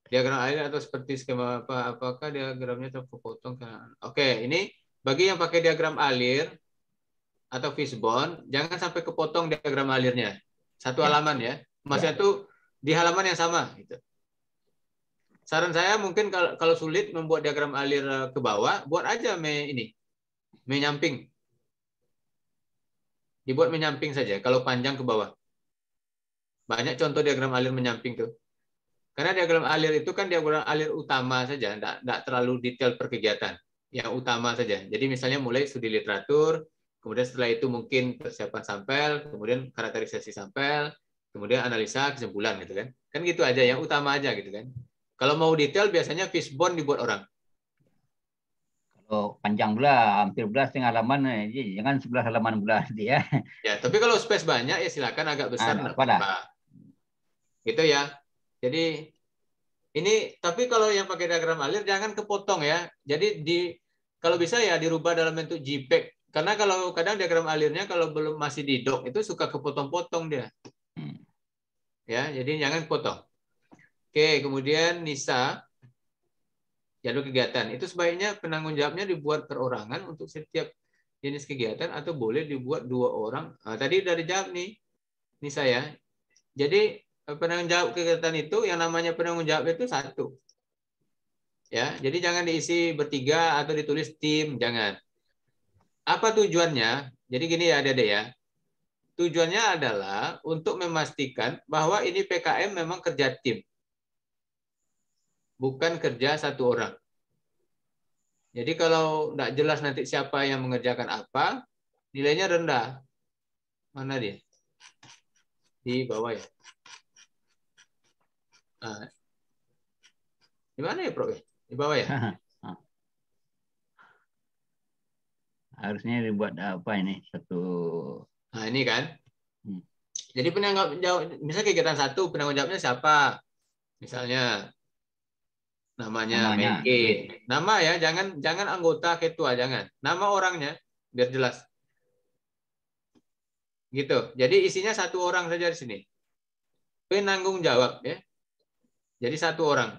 Diagram air atau seperti skema apa? Apakah diagramnya terpotong? Oke, ini bagi yang pakai diagram alir atau fishbone, jangan sampai kepotong diagram alirnya. Satu halaman ya. Maksudnya itu di halaman yang sama. Gitu. Saran saya mungkin kalau sulit membuat diagram alir ke bawah, buat aja menyamping. Dibuat menyamping saja. Kalau panjang ke bawah. Banyak contoh diagram alir menyamping tuh. Karena diagram alir itu kan diagram alir utama saja, tidak terlalu detail per kegiatan. Yang utama saja. Jadi misalnya mulai studi literatur, kemudian setelah itu mungkin persiapan sampel, kemudian karakterisasi sampel, kemudian analisa kesimpulan gitu kan. Kan gitu aja, yang utama aja gitu kan. Kalau mau detail biasanya fishbone dibuat orang. Kalau panjang pula, hampir 11 setengah halaman, jangan 11 halaman pula dia. Ya, tapi kalau space banyak ya silakan agak besar, enggak apa-apa. Gitu ya. Jadi ini, tapi kalau yang pakai diagram alir jangan kepotong ya. Jadi kalau bisa ya dirubah dalam bentuk JPEG. Karena kalau kadang diagram alirnya kalau belum masih di doc itu suka kepotong-potong dia. Ya, jadi jangan potong. Oke, kemudian NISA jadwal kegiatan. Itu sebaiknya penanggung jawabnya dibuat perorangan untuk setiap jenis kegiatan atau boleh dibuat 2 orang. Nah, tadi udah dijawab nih NISA ya. Jadi penanggung jawab kegiatan itu yang namanya penanggung jawab itu 1. Ya, jadi jangan diisi bertiga atau ditulis tim, jangan. Apa tujuannya? Jadi gini ya, Adik-adik ya. Tujuannya adalah untuk memastikan bahwa ini PKM memang kerja tim. Bukan kerja 1 orang. Jadi kalau tidak jelas nanti siapa yang mengerjakan apa, nilainya rendah. Mana dia? Di bawah ya. Nah, di mana ya, Prof? Di bawah ya? Harusnya dibuat apa ini? Satu. Nah, ini kan. Jadi penanggung jawab, misalnya kegiatan 1, penanggung jawabnya siapa? Misalnya namanya Meke. Nama ya, jangan anggota ketua, jangan. Nama orangnya biar jelas. Gitu. Jadi isinya 1 orang saja di sini. Penanggung jawab ya. Jadi 1 orang.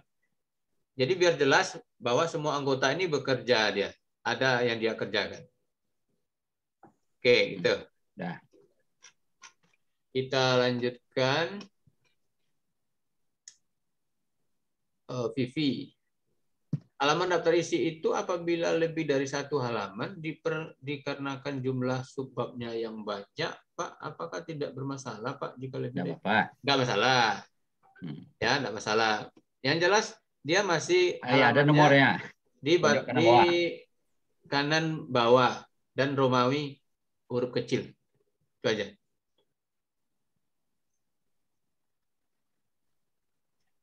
Jadi biar jelas bahwa semua anggota ini bekerja dia. Ada yang dia kerjakan. Oke, gitu. Dah. Kita lanjutkan. Vivi. Halaman daftar isi itu apabila lebih dari 1 halaman dikarenakan jumlah subbabnya yang banyak, Pak, apakah tidak bermasalah, Pak, jika lebih dari? Nggak masalah. Ya, nggak masalah. Yang jelas dia masih ada nomornya di kanan bawah dan Romawi huruf kecil. Itu aja.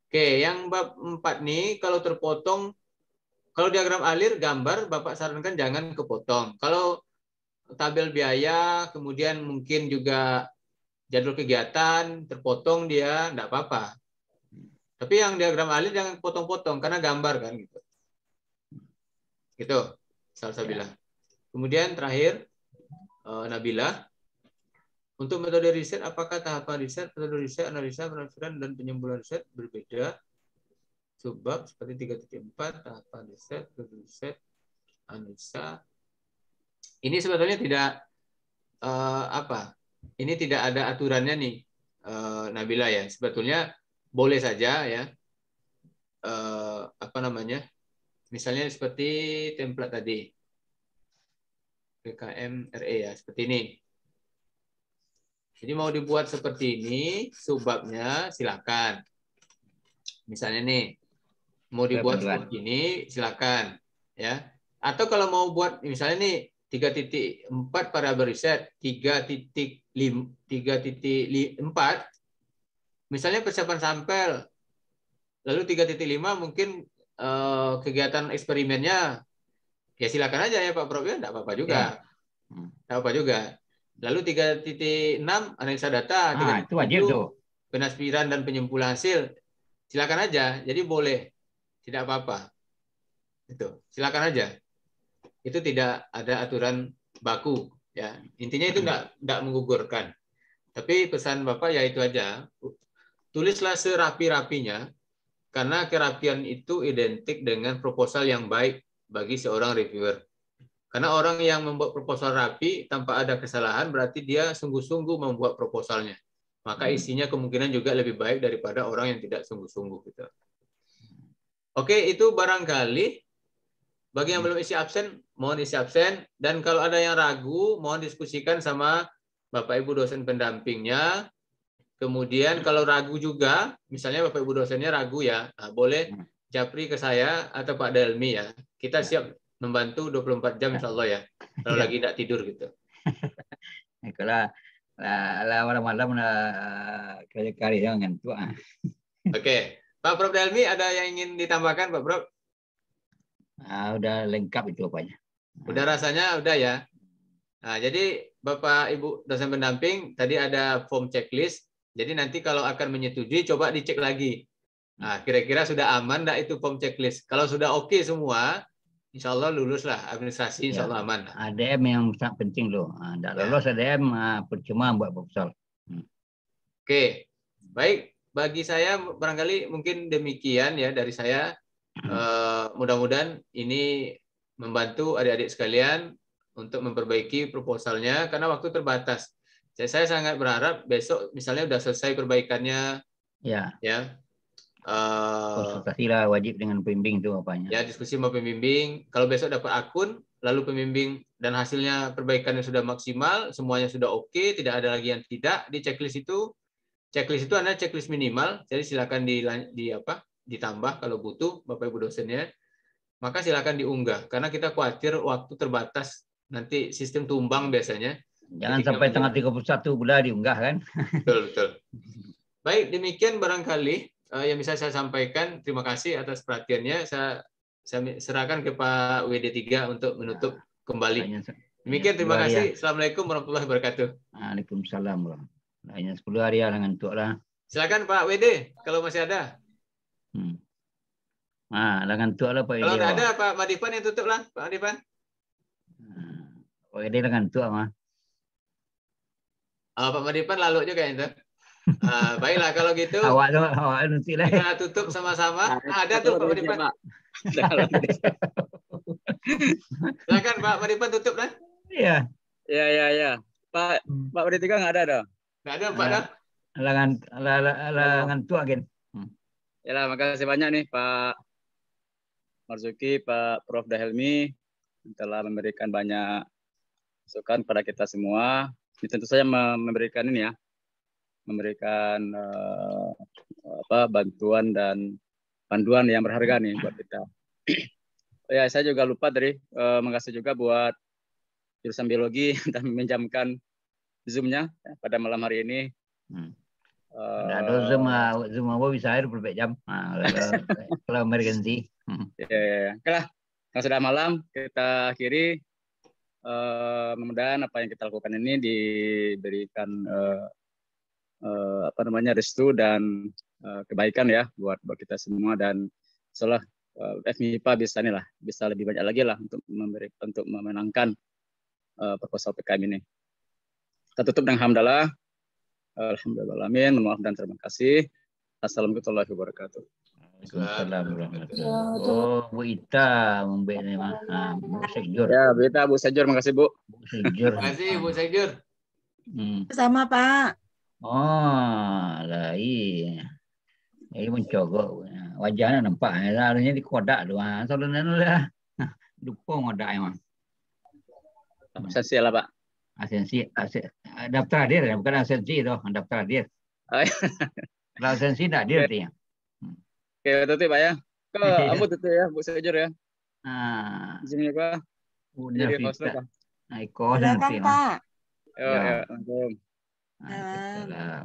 Oke, yang bab 4 nih kalau terpotong, kalau diagram alir gambar Bapak sarankan jangan kepotong. Kalau tabel biaya, kemudian mungkin juga jadwal kegiatan terpotong dia enggak apa-apa. Tapi yang diagram alir jangan potong-potong karena gambar kan gitu. Gitu, Salsabila. Kemudian terakhir Nabila. Untuk metode riset, apakah tahapan riset, metode riset, analisa, penafsiran, dan penyimpulan riset berbeda? Subbab seperti 3.4, tahapan riset, metode riset, analisa. Ini sebetulnya tidak ini tidak ada aturannya nih, Nabila ya. Sebetulnya boleh saja ya. Misalnya seperti template tadi. PKM RE ya, seperti ini. Jadi mau dibuat seperti ini, subbabnya silakan. Misalnya nih, mau dibuat seperti ini, silakan. Ya. Atau kalau mau buat, misalnya nih, 3.4 variabel riset, 3.4, misalnya persiapan sampel, lalu 3.5 mungkin kegiatan eksperimennya, ya silakan aja ya Pak Prof, ya, enggak apa-apa juga. Enggak apa-apa juga. Lalu 3.6 analisa data, 3.7 itu wajib tuh. Penafsiran dan penyimpulan hasil. Silakan aja. Jadi boleh. Tidak apa-apa. Itu. Silakan aja. Itu tidak ada aturan baku, ya. Intinya itu enggak menggugurkan. Tapi pesan Bapak ya itu aja. Tulislah serapi-rapinya, karena kerapian itu identik dengan proposal yang baik bagi seorang reviewer. Karena orang yang membuat proposal rapi tanpa ada kesalahan berarti dia sungguh-sungguh membuat proposalnya. Maka isinya kemungkinan juga lebih baik daripada orang yang tidak sungguh-sungguh. Gitu. Oke, itu barangkali bagi yang belum isi absen, mohon isi absen. Dan kalau ada yang ragu, mohon diskusikan sama Bapak Ibu dosen pendampingnya. Kemudian kalau ragu juga, misalnya Bapak Ibu dosennya ragu ya, nah, boleh japri ke saya atau Pak Delmi ya. Kita siap membantu 24 jam insya Allah ya. Kalau lagi tidak tidur gitu. Kalau malam-malam kali-kali jangan ngantuk. Oke. Pak Prof Delmi ada yang ingin ditambahkan Pak Prof? Udah lengkap itu apanya. Udah rasanya udah ya. Nah, jadi Bapak Ibu dosen pendamping tadi ada form checklist. Jadi nanti kalau akan menyetujui coba dicek lagi. Nah, kira-kira sudah aman enggak itu form checklist? Kalau sudah oke semua, insya Allah lulus lah administrasi, insya Allah aman. ADM yang sangat penting loh. Tidak lolos ADM percuma buat proposal. Oke, baik. Bagi saya barangkali mungkin demikian ya dari saya. Mudah-mudahan ini membantu adik-adik sekalian untuk memperbaiki proposalnya karena waktu terbatas. Saya sangat berharap besok misalnya sudah selesai perbaikannya. Ya. Konsultasilah wajib dengan pembimbing itu apanya. Ya, diskusi sama pembimbing. Kalau besok dapat akun, lalu pembimbing dan hasilnya perbaikannya sudah maksimal, semuanya sudah oke, tidak ada lagi yang tidak di checklist itu. Checklist itu adalah checklist minimal, jadi silakan ditambah kalau butuh Bapak Ibu dosennya. Maka silakan diunggah karena kita khawatir waktu terbatas, nanti sistem tumbang biasanya. Jangan sampai tanggal 31 bulan diunggah kan. Betul, betul. Baik, demikian barangkali yang bisa saya sampaikan. Terima kasih atas perhatiannya. Saya serahkan ke Pak WD3 untuk menutup kembali. Demikian, terima kasih. Assalamualaikum warahmatullahi wabarakatuh. Waalaikumsalam. Hanya 10 hari lah ngantuk lah. Silakan Pak WD kalau masih ada. Lah ngantuk lah Pak WD. Kalau nggak ada Pak Madipan yang tutup lah, Pak Madipan. Pak WD lah ngantuk mah. Pak Madipan lalu juga itu. Baiklah kalau gitu. Awak nanti lah. Kita tutup sama-sama. Ada tuh Pak Madipan. Silakan Pak Madipan tutup lah. Iya. Ya. Pak WD3 nggak ada dong. Nggak ada Pak dah. Ngantuk agen. Ya lah, makasih banyak nih Pak Marzuki, Pak Prof Dahelmi telah memberikan banyak masukan pada kita semua. Ini tentu saja memberikan bantuan dan panduan yang berharga nih buat kita. Ya, saya juga lupa makasih juga buat jurusan biologi dan meminjamkan Zoom-nya pada malam hari ini. Ada Zoom apa bisa air berapa jam kalau emergency. Ya. Oke lah, yang sudah malam kita akhiri. Mudah-mudahan apa yang kita lakukan ini diberikan restu dan kebaikan ya buat kita semua, dan setelah FMIPA bisa lebih banyak lagi lah untuk memenangkan proposal PKM ini. Kita tutup dengan hamdalah. Alhamdulillah, amin. Mohon maaf dan terima kasih. Assalamualaikum warahmatullahi wabarakatuh. Oh, Bu Ita membeli Bu Sejur. Ya, Bu Ita, Bu Sejur, makasih Bu. Sejur. Terima kasih Bu Sejur. Sama Pak. Oh, lah iya. Ini mencogok. Wajahnya nampak. Harusnya di kodak doang. Soalnya lah. Lupa ngodak emang. Absensi lah Pak. Daftar hadir, bukan absensi itu, daftar hadir. Kalau absensi tidak hadir artinya. Oke, betul Pak ya. Kok ambo tuh ya, Bu Sejur ya. Izin ya Pak. Udah Jadi bisa. Pak. Nah, ikut Silakan Pak. Ya, Assalamualaikum. Waalaikumsalam.